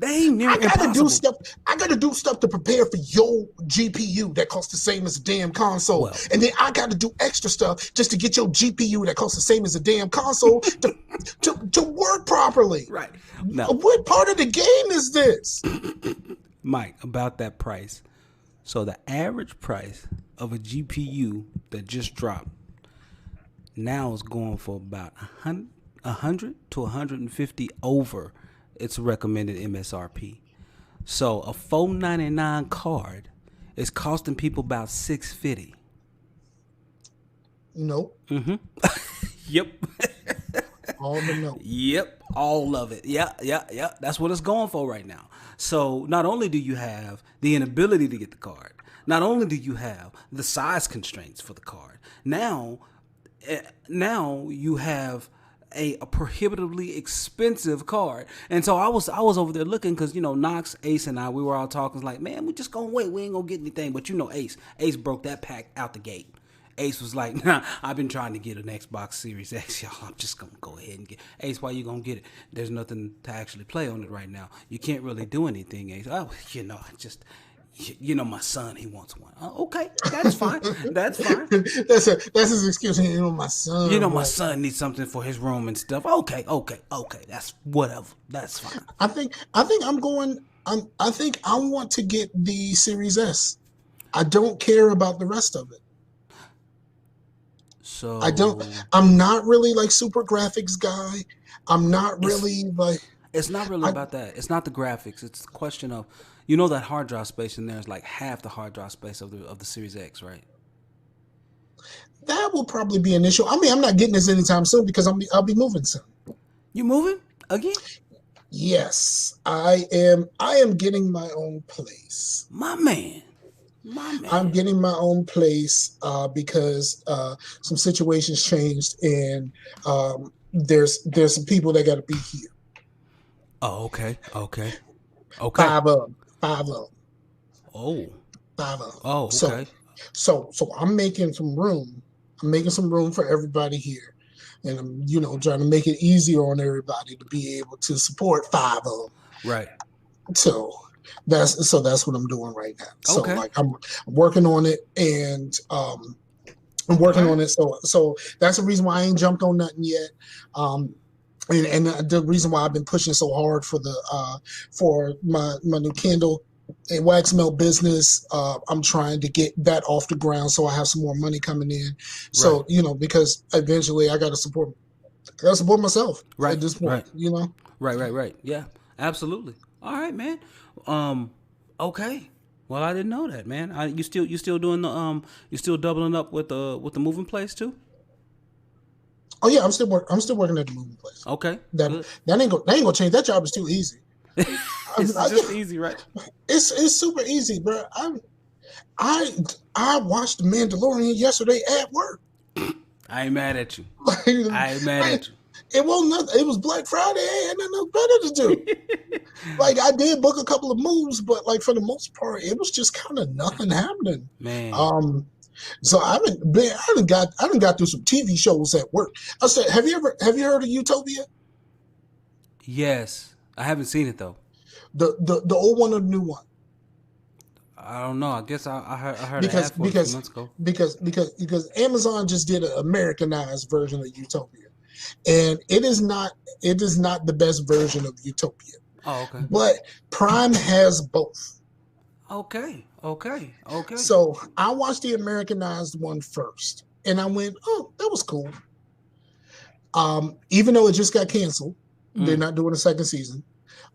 They ain't near I gotta do impossible. stuff. I gotta do stuff to prepare for your GPU that costs the same as a damn console, Well, and then I gotta do extra stuff just to get your GPU that costs the same as a damn console to work properly. right. Now, What part of the game is this? Mike, about that price. So the average price of a GPU that just dropped now is going for about 100 to 150 over its recommended MSRP. So a 499 card is costing people about 650. Nope. Yep. All the nope. Yep, all of it. Yeah. That's what it's going for right now. So not only do you have the inability to get the card, not only do you have the size constraints for the card, now you have a prohibitively expensive card. And so I was over there looking because Knox, Ace, and I, we were all talking like, man, we just gonna wait. We ain't gonna get anything. But Ace broke that pack out the gate. Ace was like, nah, I've been trying to get an Xbox Series X, y'all. I'm just going to go ahead and get Ace, why you going to get it? There's nothing to actually play on it right now. You can't really do anything, Ace. Oh, my son, he wants one. Okay, that's fine. That's fine. that's his excuse. My son. My son needs something for his room and stuff. Okay. That's whatever. That's fine. I think I'm going. I think I want to get the Series S. I don't care about the rest of it. So I'm not really like super graphics guy. I'm not really like. It's not really about that. It's not the graphics. It's the question of, that hard drive space in there is like half the hard drive space of the Series X, right? That will probably be an issue. I mean, I'm not getting this anytime soon because I'll be moving soon. You moving again? Yes, I am. I am getting my own place. My man. I'm getting my own place because some situations changed, and there's some people that got to be here. Oh, okay. 5 of them. Oh. 5 of them. Oh, okay. So I'm making some room. I'm making some room for everybody here, and I'm trying to make it easier on everybody to be able to support 5 of them. Right. So that's what I'm doing right now. So okay. I'm working on it, and I'm working on it. So that's the reason why I ain't jumped on nothing yet. And the reason why I've been pushing so hard for my new Kindle and wax melt business, I'm trying to get that off the ground so I have some more money coming in. So because eventually I got to support myself at this point. Right. Yeah, absolutely. All right, man. Okay. Well, I didn't know that, man. You still doing the you still doubling up with the moving place too? Oh yeah, I'm still working at the moving place. Okay. That ain't gonna change. That job is too easy. It's just easy, right? It's super easy, bro. I watched The Mandalorian yesterday at work. I ain't mad at you. I ain't mad at you. It wasn't nothing. It was Black Friday. I had nothing better to do. Like I did book a couple of moves, but like for the most part, it was just kind of nothing happening. Man. So I done got through some TV shows at work. I said, have you heard of Utopia? Yes, I haven't seen it though. The old one or the new one? I don't know. I guess I heard an ad for it a few months ago. Because Amazon just did an Americanized version of Utopia, and it is not the best version of Utopia. Oh, okay. But Prime has both. Okay. So I watched the Americanized one first, and I went, "Oh, that was cool." Even though it just got canceled, they're not doing a second season.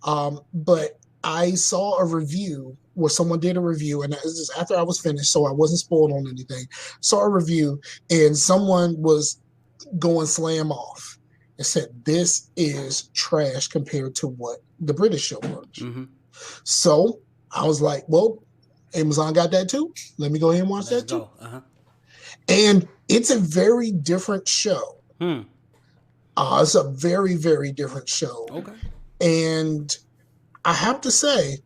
But I saw a review where someone did a review, and this is after I was finished, so I wasn't spoiled on anything. Saw a review, and someone was going slam off and said, "This is trash compared to what the British show was." Mm-hmm. So I was like, "Well, Amazon got that too. Let me go ahead and watch Let's that too." go. Uh-huh. And it's a very different show. Hmm. It's a very, very different show. Okay. And I have to say,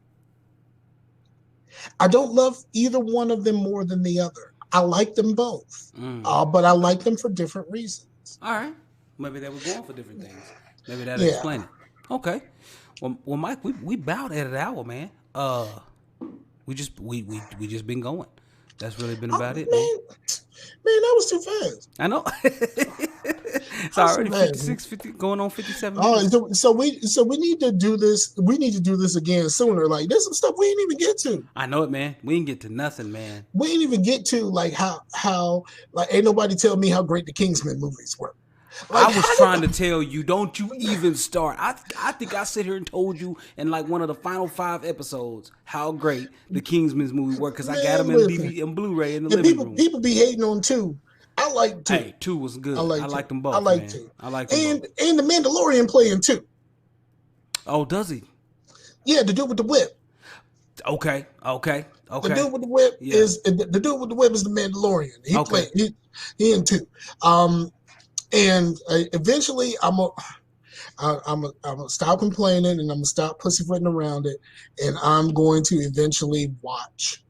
I don't love either one of them more than the other. I like them both, Mm. but I like them for different reasons. All right. Maybe they were going for different things. Maybe that'll Yeah. explain it. Okay. Well, Mike, we about at an hour, man. We just been going. That's really been about it, man. Man, that was too fast. I know. It's That was too already fast. 56, 50, going on 57 Oh, minutes. so we need to do this. We need to do this again sooner. Like there's some stuff we didn't even get to. I know it, man. We didn't get to nothing, man. We didn't even get to like how like ain't nobody tell me how great the Kingsman movies were. Like I was trying to tell you, don't you even start. I think I sit here and told you in like one of the final 5 episodes how great the Kingsman's movie were because I got them man, in listen. DVD and Blu-ray in the And living people room. people be hating on two. I like two. Hey, 2 was I good. I like two. liked them I both, like man. two. I liked them both. And the Mandalorian playing too. Oh, does he? Yeah, the dude with the whip. Okay. The dude with the whip Yeah. is the dude with the whip is the Mandalorian. He Okay. played he in two. And eventually I'm gonna stop complaining and I'm gonna stop pussyfooting around it, and I'm going to eventually watch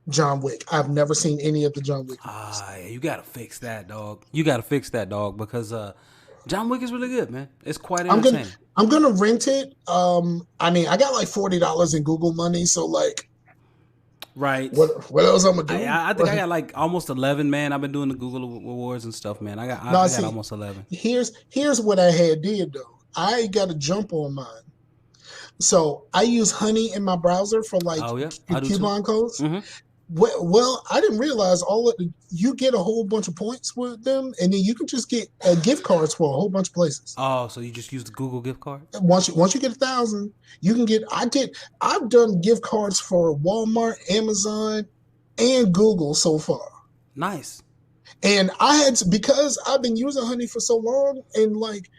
John Wick. I've never seen any of the John Wick movies. Yeah, you gotta fix that, dog. You gotta fix that, dog, because John Wick is really good, man. It's quite I'm gonna entertaining. I'm gonna rent it. I mean, I got like $40 in Google money, so like, Right. what else I'm gonna do? I think I got like almost 11, man. I've been doing the Google awards and stuff, man. I No, got see, almost 11. here's what I had did though. I got to jump on mine. So I use Honey in my browser for like Oh yeah, I do too. coupon codes. Mm-hmm. Well, I didn't realize you get a whole bunch of points with them, and then you can just get gift cards for a whole bunch of places. Oh, so you just use the Google gift card? Once you get 1,000, you can get. I've done gift cards for Walmart, Amazon, and Google so far. Nice. And because I've been using Honey for so long, and like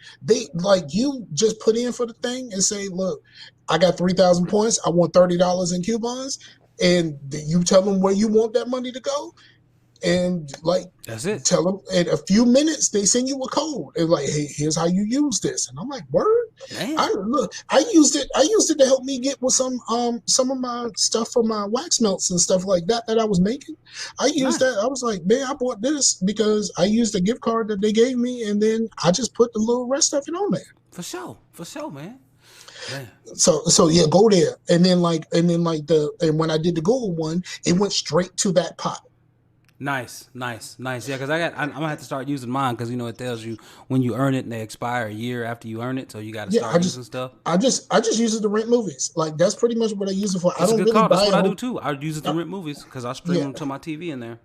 you just put in for the thing and say, look, I got 3,000 points. I want $30 in coupons, and you tell them where you want that money to go, and like That's it. tell them in a few minutes they send you a code and like, hey, here's how you use this, and I'm like, word. Damn. I used it to help me get with some of my stuff for my wax melts and stuff like that I was making. I used that. I was like, man, I bought this because I used a gift card that they gave me, and then I just put the little rest of it on there. For sure, man. Damn. So yeah, go there, and then when I did the Google one, it went straight to that pot. Nice. Yeah, because I'm gonna have to start using mine because it tells you when you earn it and they expire a year after you earn it, so you got to start using stuff. I just use it to rent movies. Like that's pretty much what I use it for. It's I don't a good really call. buy That's what I do too. I use it to rent movies because I stream them to my TV in there.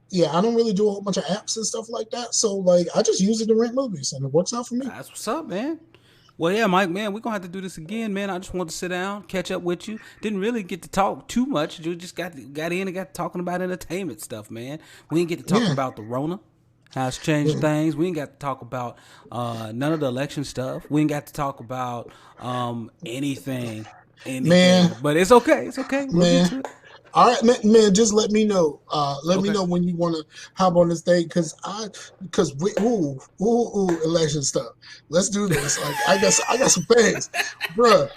Yeah, I don't really do a whole bunch of apps and stuff like that. So like, I just use it to rent movies, and it works out for me. That's what's up, man. Well, yeah, Mike, man, we're going to have to do this again, man. I just wanted to sit down, catch up with you. Didn't really get to talk too much. You just got in and got talking about entertainment stuff, man. We didn't get to talk about the Rona, how it's changed things. We didn't got to talk about none of the election stuff. We didn't got to talk about anything. Man. But it's okay. It's okay. We'll get to it. All right, man. Just let me know. Let me know when you want to hop on this thing, because election stuff. Let's do this. Like I got some things, bruh.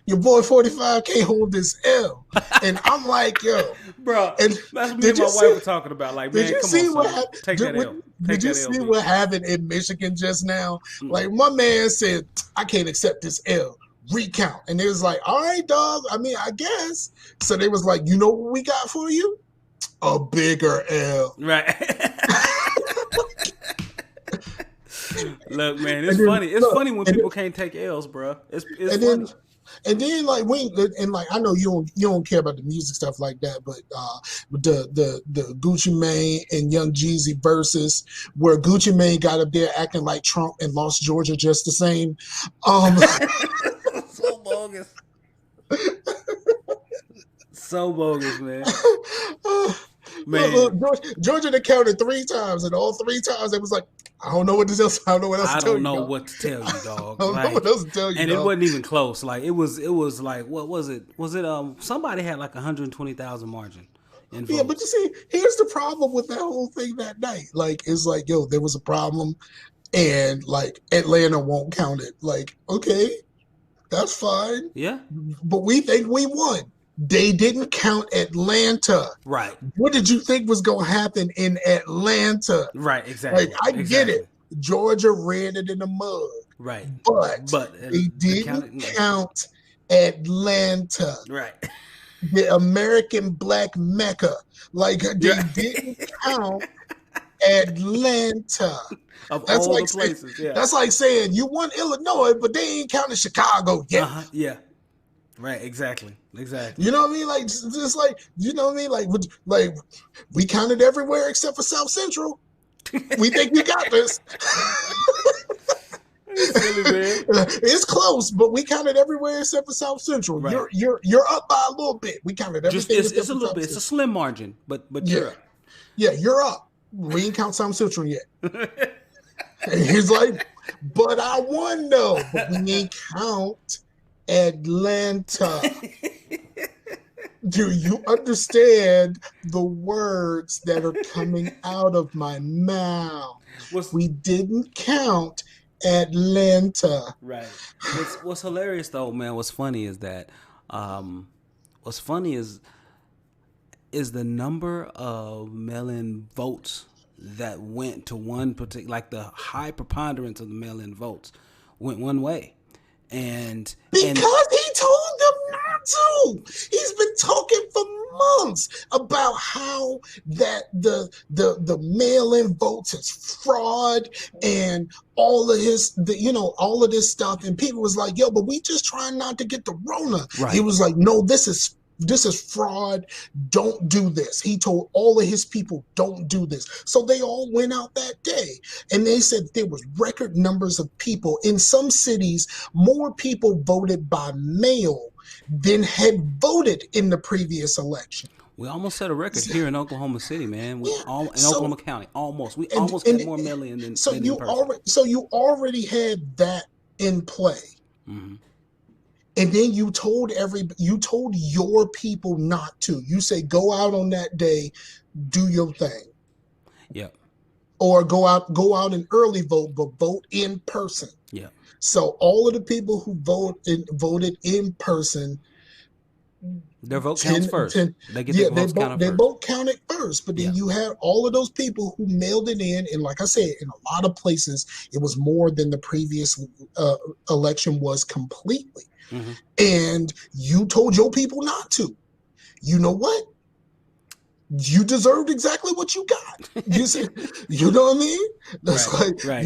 Your boy 45 can't hold this L, and I'm like, yo, bro. And that's what me and my wife were talking about. Like, man, come on, son. Take that L. Did you see what happened in Michigan just now? Like my man said, I can't accept this L. Recount, and it was like, all right, dog. I mean, I guess. So they was like, you know what we got for you? A bigger L. Right. Look, man, it's funny. It's funny when people can't take L's, bro. It's funny. And then I know you don't care about the music stuff like that, but the Gucci Mane and Young Jeezy versus where Gucci Mane got up there acting like Trump and lost Georgia just the same. So bogus. So bogus, man. Man, Georgia they counted 3 times, and all 3 times it was like, I don't know what this else. I don't know what else I to tell don't you, know dog. what to tell you, I dog. don't know what Like, else to tell you, and it dog. wasn't even close. Like it was like what was it? Was it somebody had like 120,000 margin in Yeah, but you votes. see, here's the problem with that whole thing that night. Like, it's like, yo, there was a problem, and like Atlanta won't count it. Like, okay, that's fine, Yeah. but we think we won. They didn't count Atlanta. Right. What did you think was going to happen in Atlanta? Right. Like, Exactly. I get it. Exactly. Georgia ran it in the mud, Right. but But they the didn't county. No. count Atlanta, Right. the American Black Mecca. Like, they Yeah. didn't count Atlanta. Of That's all like the places. Yeah. that's like saying you won Illinois, but they ain't counting Chicago Uh yet. huh. Yeah. Right. Exactly. Exactly. You know what I mean? Like, just like, you know what I mean? Like we counted everywhere except for South Central. We think you got this. It's silly, man. It's close, but we counted everywhere except for South Central. Right. You're up by a little bit. We counted Just everything it's except a for little South bit. It's a Central. slim margin, but Yeah, you're up. yeah, you're up. We ain't count South Central yet. And he's like, but I won though. But we ain't count Atlanta. Do you understand the words that are coming out of my mouth? What's We didn't count Atlanta. right? What's hilarious though, man? What's funny is that, what's funny is the number of mail-in votes that went to one particular, like the high preponderance of the mail-in votes went one way, and Because he told them not to. He's been talking for months about how that the mail-in votes is fraud and all of this stuff. And people was like, yo, but we just trying not to get the Rona. Right. He was like, no, this is fraud. Don't do this. He told all of his people, don't do this. So they all went out that day, and they said there was record numbers of people. In some cities, more people voted by mail than had voted in the previous election. we almost set a record here in Oklahoma City, man. We Yeah. all in So Oklahoma County, almost. We and, almost and had more mail-in than so than in you person. already had that in play. Mm-hmm. And then you told your people not to. You say go out on that day, do your thing. Yep. Or go out and early vote, but vote in person. Yep. So all of the people who voted in person, Their vote counts first. They get their votes counted they first. both counted first. But then Yeah. you had all of those people who mailed it in, and like I said, in a lot of places, it was more than the previous election was completely. Mm-hmm. And you told your people not to. You know what? You deserved exactly what you got. You say, you know what I mean? That's Right, like right.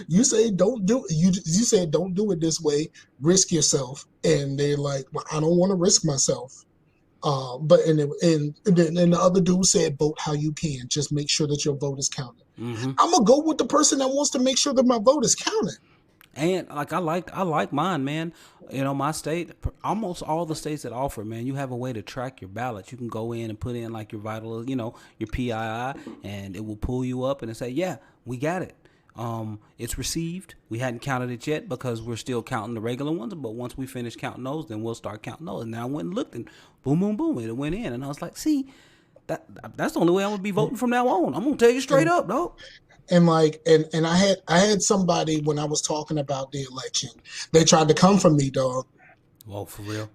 you say don't do you said don't do it this way, risk yourself. And they're like, well, I don't want to risk myself. But and the other dude said vote how you can. Just make sure that your vote is counted. Mm-hmm. I'm gonna go with the person that wants to make sure that my vote is counted. And like I like mine, man. You know, my state, almost all the states that offer, man, you have a way to track your ballots. You can go in and put in like your vital, your PII, and it will pull you up and it say, yeah, we got it. It's received. We hadn't counted it yet because we're still counting the regular ones. But once we finish counting those, then we'll start counting those. And then I went and looked, and boom, boom, boom, it went in. And I was like, see, that's the only way I'm gonna be voting from now on. I'm gonna tell you straight up, dog. And I had somebody when I was talking about the election, they tried to come for me, dog. Well, for real.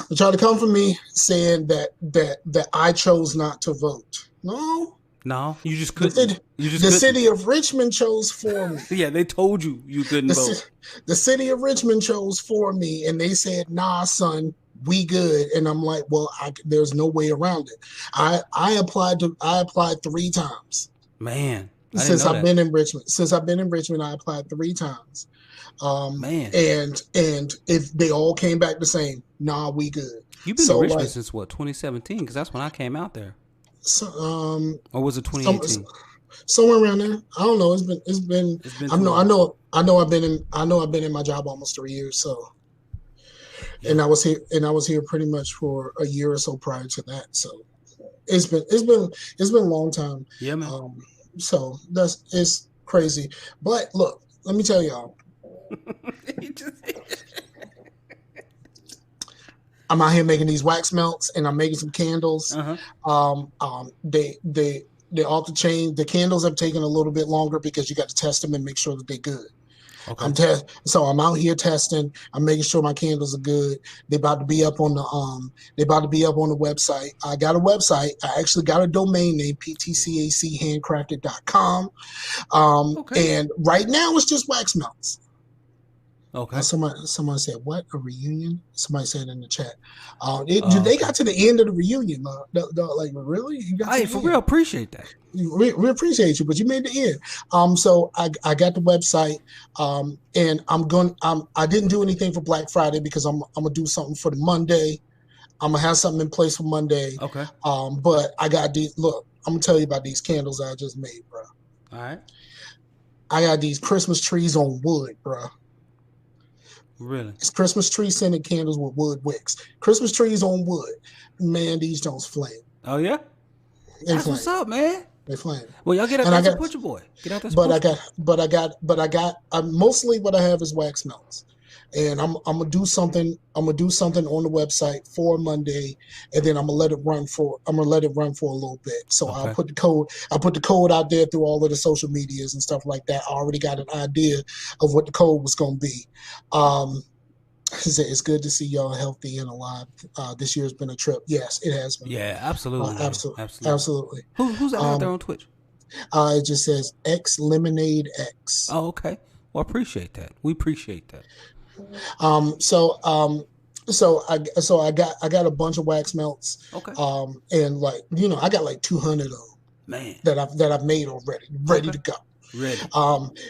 They tried to come for me saying that I chose not to vote. No, you just couldn't. The city of Richmond chose for me. Yeah, they told you couldn't vote. The city of Richmond chose for me, and they said, "Nah, son, we good." And I'm like, "Well, there's no way around it." I applied 3 times. Man. Since I've been in Richmond, I applied 3 times. Man. And if they all came back the same, nah, we good. You've been in Richmond since what, 2017? Because that's when I came out there. So, or was it 2018? Somewhere around there. I don't know. It's been. I know. I've been in my job almost 3 years. So, yeah. And I was here pretty much for a year or so prior to that. So. it's been a long time. Yeah, man. Um, so that's it's crazy. But look, let me tell y'all, You just- I'm out here making these wax melts and I'm making some candles. uh-huh. They off the chain. The candles have taken a little bit longer because you got to test them and make sure that they're good. Okay. So I'm out here testing. I'm making sure my candles are good. They about to be up on the website. I got a website. I actually got a domain name, ptcachandcrafted.com. Okay. And right now it's just wax melts. Okay. Someone said, "What a reunion?" Somebody said in the chat. They Okay. got to the end of the reunion. Like, really, you got to Hey, the for end. real, appreciate that. We appreciate you, but you made the end. So I got the website, and I didn't do anything for Black Friday because I'm gonna do something for the Monday. I'm gonna have something in place for Monday. Okay. But I got these. Look, I'm gonna tell you about these candles I just made, bro. All right. I got these Christmas trees on wood, bro. Really? It's Christmas tree scented candles with wood wicks. Christmas trees on wood. Man, these don't flame. Oh yeah. They That's what's flame. up, man. They flame. Well, y'all get out And there I and got support your boy. Get out there and but support I your boy. got, mostly what I have is wax melts, and I'm gonna do something. I'm gonna do something on the website for Monday, and then I'm gonna let it run for a little bit. So Okay. I'll put the code out there through all of the social medias and stuff like that. I already got an idea of what the code was gonna be. Um, it's good to see y'all healthy and alive. This year's been a trip. Yes, it has been. Yeah, absolutely, man. Absolutely, Absolutely. absolutely. Who's that out there Um, on Twitch? it just says X Lemonade X. Oh, okay. Well, appreciate that. We appreciate that. Um, so um, so I got a bunch of wax melts, Okay. and like I got like 200 of them Man. that I've made already, ready Okay. to go. Ready.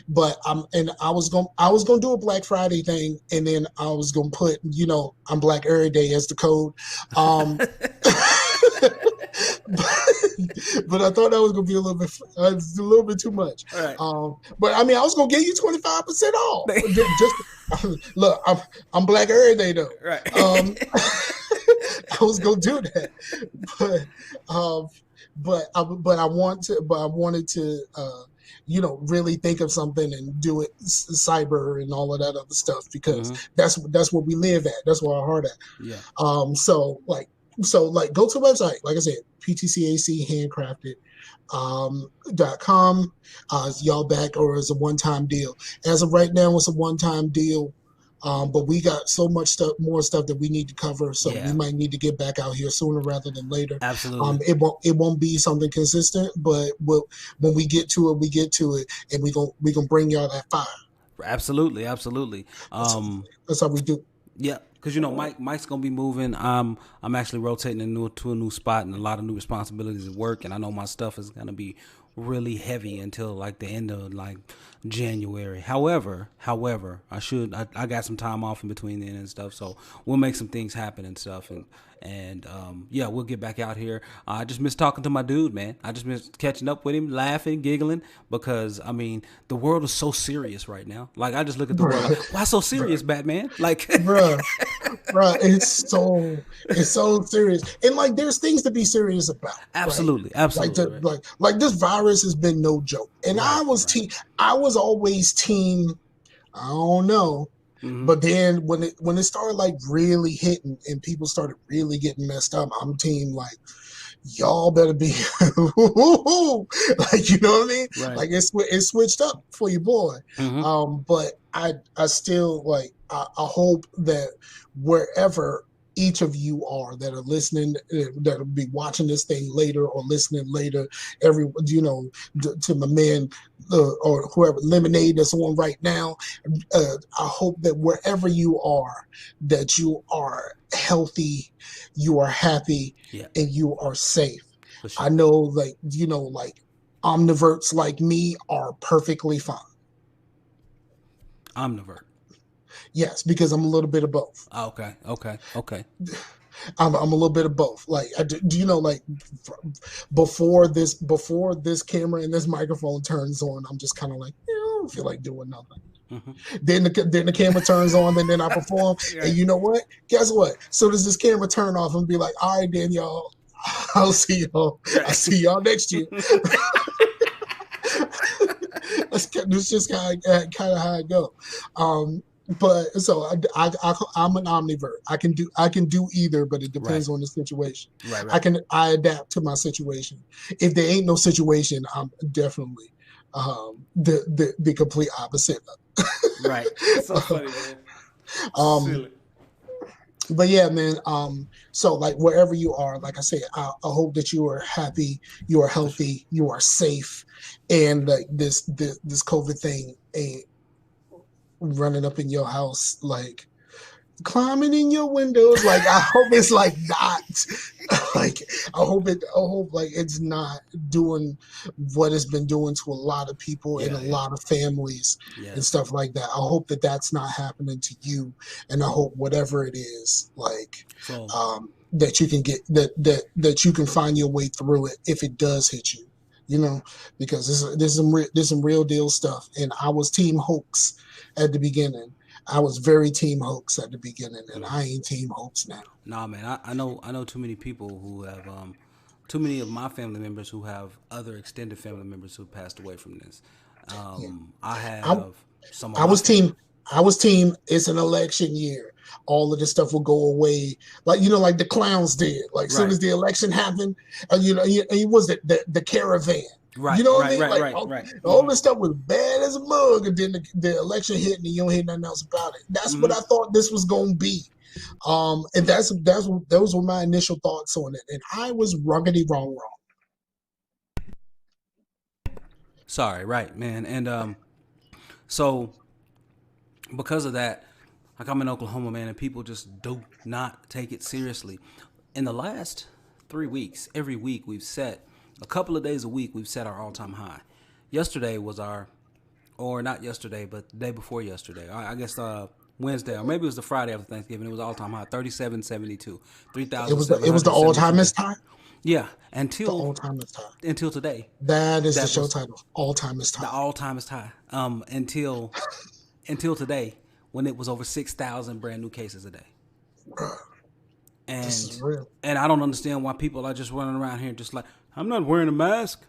But and I was gonna do a Black Friday thing, and then I was gonna put I'm Black every day as the code. Um, but I thought that was gonna be a little bit too much. All right. But I mean, I was gonna give you 25% off. Just look, I'm Black every day though. Um, Right. I was gonna do that, but um, but I wanted to really think of something and do it cyber and all of that other stuff because hmm that's what we live at. That's where our heart at. Yeah. So go to the website, like I said, PTCAC handcrafted .com. Y'all back or is a one-time deal. As of right now, it's a one-time deal. But we got so much more stuff that we need to cover, so we Yeah. might need to get back out here sooner rather than later. Absolutely. It won't be something consistent, but when we get to it, we get to it, and we gonna bring y'all that fire. Absolutely. Absolutely. That's that's how we do. Yeah, because Mike's gonna be moving. I'm actually rotating to a new spot and a lot of new responsibilities at work, and I know my stuff is gonna be really heavy until like the end of like January. However, I got some time off in between then and stuff, so we'll make some things happen and stuff, and yeah, we'll get back out here. I just miss talking to my dude, man. I just miss catching up with him, laughing, giggling, because I mean the world is so serious right now. Like I just look at the world like, Bruh, why so serious, bruh, Batman? Like. bruh, bruh. It's so serious, and like there's things to be serious about, right? Absolutely, Like absolutely, right, this virus has been no joke, and right, right. I was always team. I don't know. Mm-hmm. But then when it started like really hitting and people started really getting messed up, I'm team like y'all better be like what I mean? Right. Like it switched up for your boy. Mm-hmm. But I still like I hope that wherever each of you are that are listening, that'll be watching this thing later or listening later, every to my man or whoever Lemonade that's on right now. I hope that wherever you are, that you are healthy, you are happy, Yeah, and you are safe. for I sure. know, like omniverts like me are perfectly fine. Omnivert. Yes, because I'm a little bit of both. Oh, okay, okay, okay. I'm a little bit of both. Like, do you know, like before this camera and this microphone turns on, I'm just kind of like, I don't feel like doing nothing. Mm-hmm. Then the camera turns on, and then I perform. And Right. you know what? Guess what? So does this camera turn off and be like, all right, then y'all, I'll see y'all. I'll Right. see y'all next year. That's just kind of how I go. But so I'm an omnivore. I can do either, but it Right. depends on the situation. Right. Right. I adapt to my situation. If there ain't no situation, I'm definitely the complete opposite. Right. So funny, man. um, Silly. but yeah, man. So like wherever you are, like I say, I hope that you are happy, you are For sure. healthy, you are safe, and like this COVID thing ain't running up in your house like climbing in your windows. Like I hope it's like not like I hope like it's not doing what it's been doing to a lot of people and a Yeah. Yeah. lot of families and Yeah. stuff like that. I hope that that's not happening to you, and I hope whatever it is, like So that you can get that you can find your way through it if it does hit you. You know, because there's some real deal stuff, and I was team hoax at the beginning. I was very team hoax at the beginning, and I ain't team hoax now. nah, man. I know too many people who have too many of my family members who have other extended family members who passed away from this. Yeah, I I have some of I my was family. team. I was team. It's an election year. All of this stuff will go away, like you know, like the clowns did. Like soon Right. as the election happened, you know, it was the caravan. You Right. know what I Right. mean? Right. Like Right. Right. all this stuff was bad as a mug, and then the election hit, and you don't hear nothing else about it. That's what Mm-hmm. I thought this was going to be. And that's those were my initial thoughts on it, and I was ruggedy wrong. Sorry. Right, man. And so because of that, like I'm in Oklahoma, man, and people just do not take it seriously. In the last 3 weeks, every week we've set a couple of days a week we've set our all-time high. Yesterday was our, or not yesterday, but the day before yesterday. I guess Wednesday, or maybe it was the Friday after Thanksgiving. It was all-time high, 3772, It was the all 3,772 timers days. time. Yeah, The until all timers time. until today, That is the that show was title. All timers the time. all-time high. Until today, when it was over 6,000 brand new cases a day. Bruh, this is And real. and I don't understand why people are just running around here just like, I'm not wearing a mask.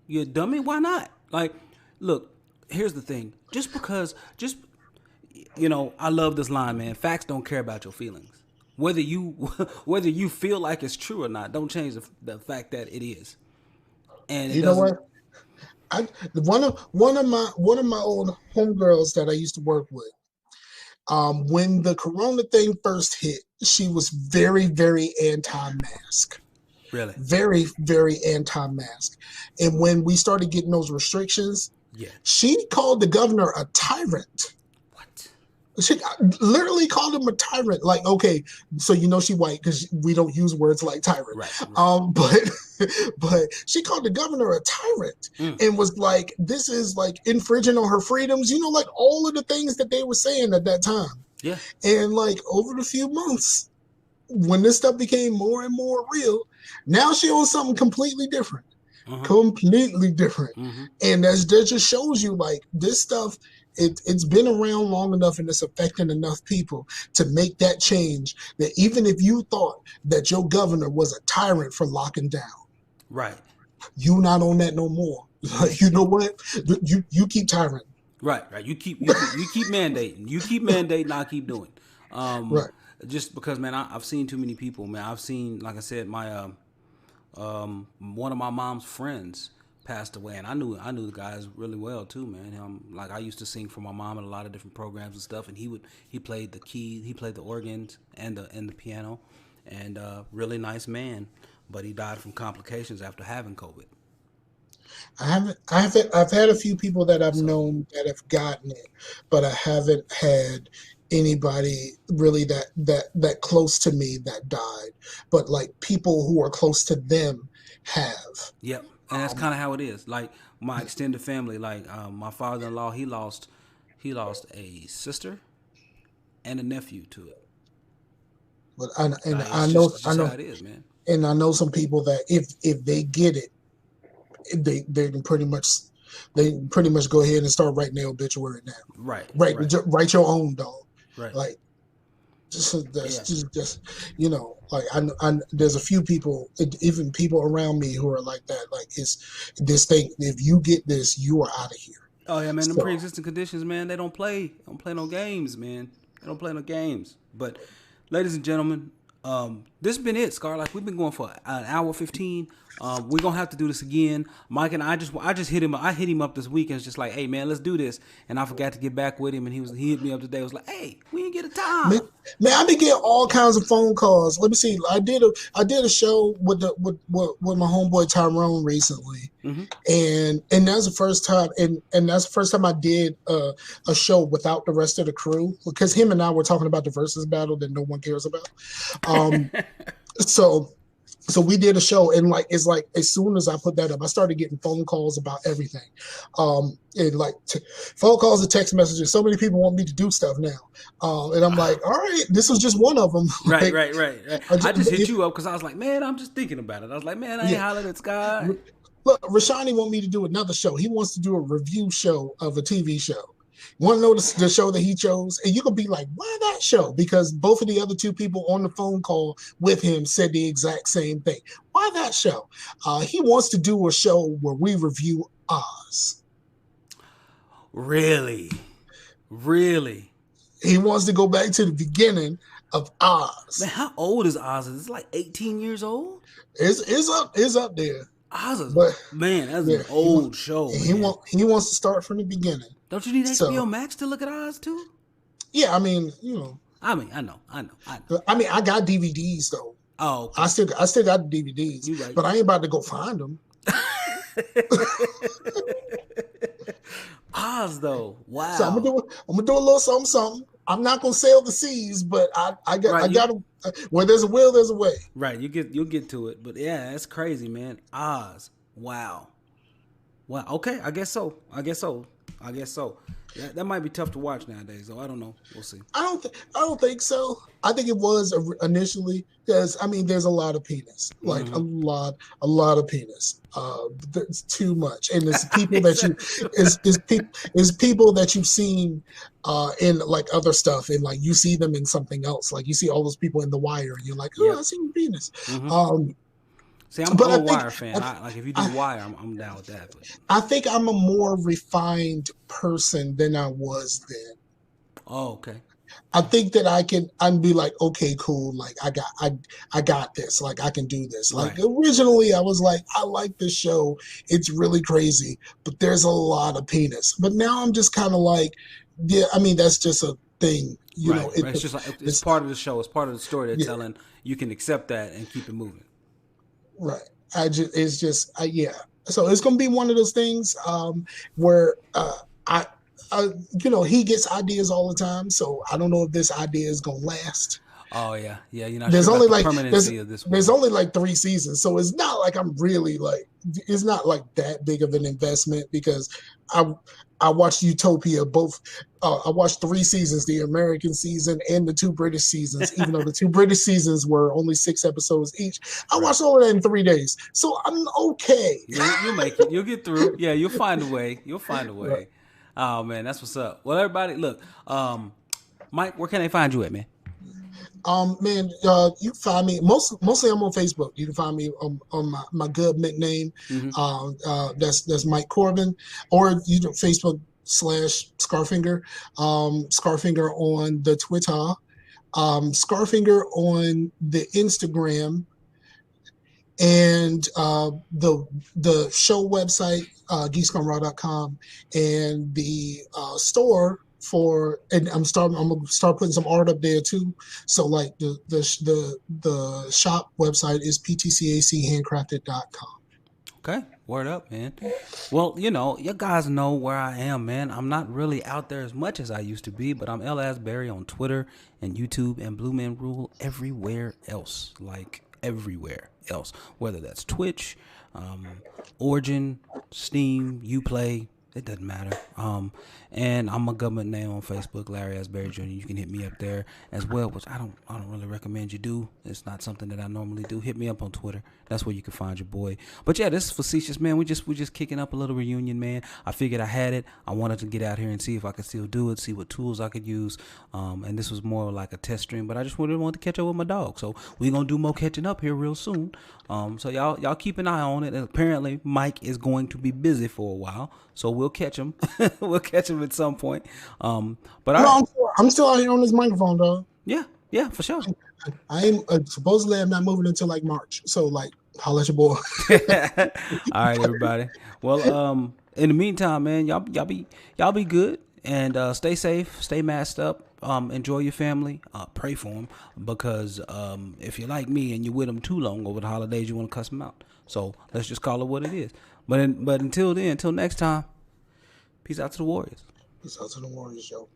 You a dummy? Why not? Like, look, here's the thing. Just I love this line, man. Facts don't care about your feelings. Whether you whether you feel like it's true or not, don't change the fact that it is. And it You know doesn't. what? I one of my old homegirls that I used to work with. When the Corona thing first hit, she was very anti-mask, Really. very anti-mask. And when we started getting those restrictions, Yeah. she called the governor a tyrant. What? She literally called him a tyrant. Like, okay, so you know she white because we don't use words like tyrant. Right. Right. But but she called the governor a tyrant Mm. and was like, this is like infringing on her freedoms. You know, like all of the things that they were saying at that time. Yeah. And like over the few months, when this stuff became more and more real, now she on something completely different, Uh huh. completely different. Mm-hmm. And that just shows you like this stuff, it's been around long enough and it's affecting enough people to make that change, that even if you thought that your governor was a tyrant for locking down, Right. you not on that no more. Yeah. You know what? You keep tyrant. Right, right. You keep mandating. You keep mandating. I keep doing. Um, Right. just because, man, I've seen too many people, man. I've seen, like I said, my one of my mom's friends passed away, and I knew the guys really well too, man. Like I used to sing for my mom in a lot of different programs and stuff, and he played the keys, he played the organs and the piano, and really nice man, but he died from complications after having COVID. I've had a few people that I've So known that have gotten it, but I haven't had anybody really that close to me that died. But like people who are close to them have. yep, and that's Um, kind of how it is. Like my extended family, like my father-in-law, he lost a sister and a nephew to it. but and Like it's just how it is, man. I know some people that if they get it, they can pretty much go ahead and start writing their obituary now. Right, Write right, write your own dog. right. Like that's Yeah. just like there's a few people, even people around me, who are like that. Like, it's this thing. If you get this, you are out of here. Oh yeah, man. Them So pre-existing conditions, man. They don't play. They don't play no games, man. They don't play no games. But, ladies and gentlemen, this has been it, Scar. Like we've been going for an hour 15. We're gonna have to do this again. Mike and I just hit him. I hit him up this week and was just like, hey man, let's do this. And I forgot to get back with him, and he hit me up today. Was like, hey, we didn't get a man, time. man, I've been getting all kinds of phone calls. Let me see. I did a show with with my homeboy Tyrone recently, Mm-hmm. and that's the first time, and that's the first time I did a show without the rest of the crew, because him and I were talking about the versus battle that no one cares about. Um, so we did a show, and like it's like as soon as I put that up, I started getting phone calls about everything, and like phone calls and text messages. So many people want me to do stuff now, and I'm like, all right, this was just one of them. Right, Like, right, right, right. I I just, just hit you up because I was like, man, I'm just thinking about it. I was like, man, I ain't yeah. hollered at Sky. Look, Rashani want me to do another show. He wants to do a review show of a TV show. You want to know the show that he chose? And you can be like, why that show? Because both of the other two people on the phone call with him said the exact same thing. Why that show? He wants to do a show where we review Oz. Really, really. He wants to go back to the beginning of Man, Oz. how old is Oz? It's like 18 years old. It's up there. Oz is, But man, that's yeah, an old show, man. he wants to start from the beginning. Don't you need So HBO Max to look at Oz too? yeah, I mean, I mean, I know. I got DVDs though. Oh, I okay. still got the DVDs, You right. but I ain't about to go find them. Oz though, So wow. I'm gonna do a little something, something. I'm not gonna sail the seas, but I Right, got where there's a will, there's a way. right. You'll get to it, but yeah, that's crazy, man. Oz, wow. Well, okay, I guess so. That might be tough to watch nowadays, though. I don't know. We'll see. I don't think so. I think it was initially, because I mean, there's a lot of penis, like Mm-hmm. a lot of penis. It's too much, and it's people He that you said too much. is people that you've seen in like other stuff, and like you see them in something else. Like you see all those people in The Wire, and you're like, oh, I Yep. see your penis. Mm-hmm. Um, See, I'm but a Wire fan. Like if you do I, Wire, I'm down with that. But I think I'm a more refined person than I was then. oh, okay. I think that I'd be like, okay, cool. Like I got this. Like I can do this. Like Right. originally I was like, I like this show. It's really crazy, but there's a lot of penis. But now I'm just kind of like, yeah, I mean, that's just a thing. Right. Right. It's just like it's it's part of the show. It's part of the story they're yeah, telling. You can accept that and keep it moving. right. It's just, yeah. So it's going to be one of those things where I, he gets ideas all the time. So I don't know if this idea is going to last. Oh yeah, yeah. You're not sure there's about only the like permanency of this there's one. only like 3 seasons, so it's not like I'm really like, it's not like that big of an investment, because I I watched Utopia both. I watched 3 seasons, the American season and the 2 British seasons. Even though the 2 British seasons were only 6 episodes each, I Right. watched all of that in 3 days, so I'm okay. You'll make it. You'll get through. Yeah, you'll find a way. You'll find a Right. way. Oh man, that's what's up. Well, everybody, look, Mike, where can they find you at, man? Man, you can find me mostly. I'm on Facebook. You can find me on my good nickname. Mm-hmm. That's Mike Corbin, or you know, Facebook / Scarfinger, Scarfinger on the Twitter, Scarfinger on the Instagram, and the show website, geekscomraw.com, and the store for, and I'm gonna start putting some art up there too. So like the shop website is ptcachandcrafted.com. Okay, word up, man. Well, you guys know where I am, man. I'm not really out there as much as I used to be, but I'm L. Asbury on Twitter and YouTube and Blue Man Rule everywhere else. Like everywhere else. Whether that's Twitch, Origin, Steam, Uplay, it doesn't matter. And I'm a government name on Facebook, Larry Asbury Jr. You can hit me up there as well, which I don't really recommend you do. It's not something that I normally do. Hit me up on Twitter. That's where you can find your boy. But yeah, this is Facetious, man. We just kicking up a little reunion, man. I figured I had it. I wanted to get out here and see if I could still do it, see what tools I could use. And this was more like a test stream, but I just really wanted to catch up with my dog. So we're gonna do more catching up here real soon. So y'all keep an eye on it. And apparently Mike is going to be busy for a while, so we'll catch him. We'll catch him at some point. But No, I I'm still out here on this microphone, dog. yeah, for sure. I am supposedly I'm not moving until like March. So like, holla at your boy. All right, everybody. Well, in the meantime, man, y'all be good and stay safe, stay masked up. Enjoy your family. Pray for them because if you're like me and you're with them too long over the holidays, you want to cuss them out. So let's just call it what it is. But until then, until next time, peace out to the Warriors. Peace out to the Warriors, yo.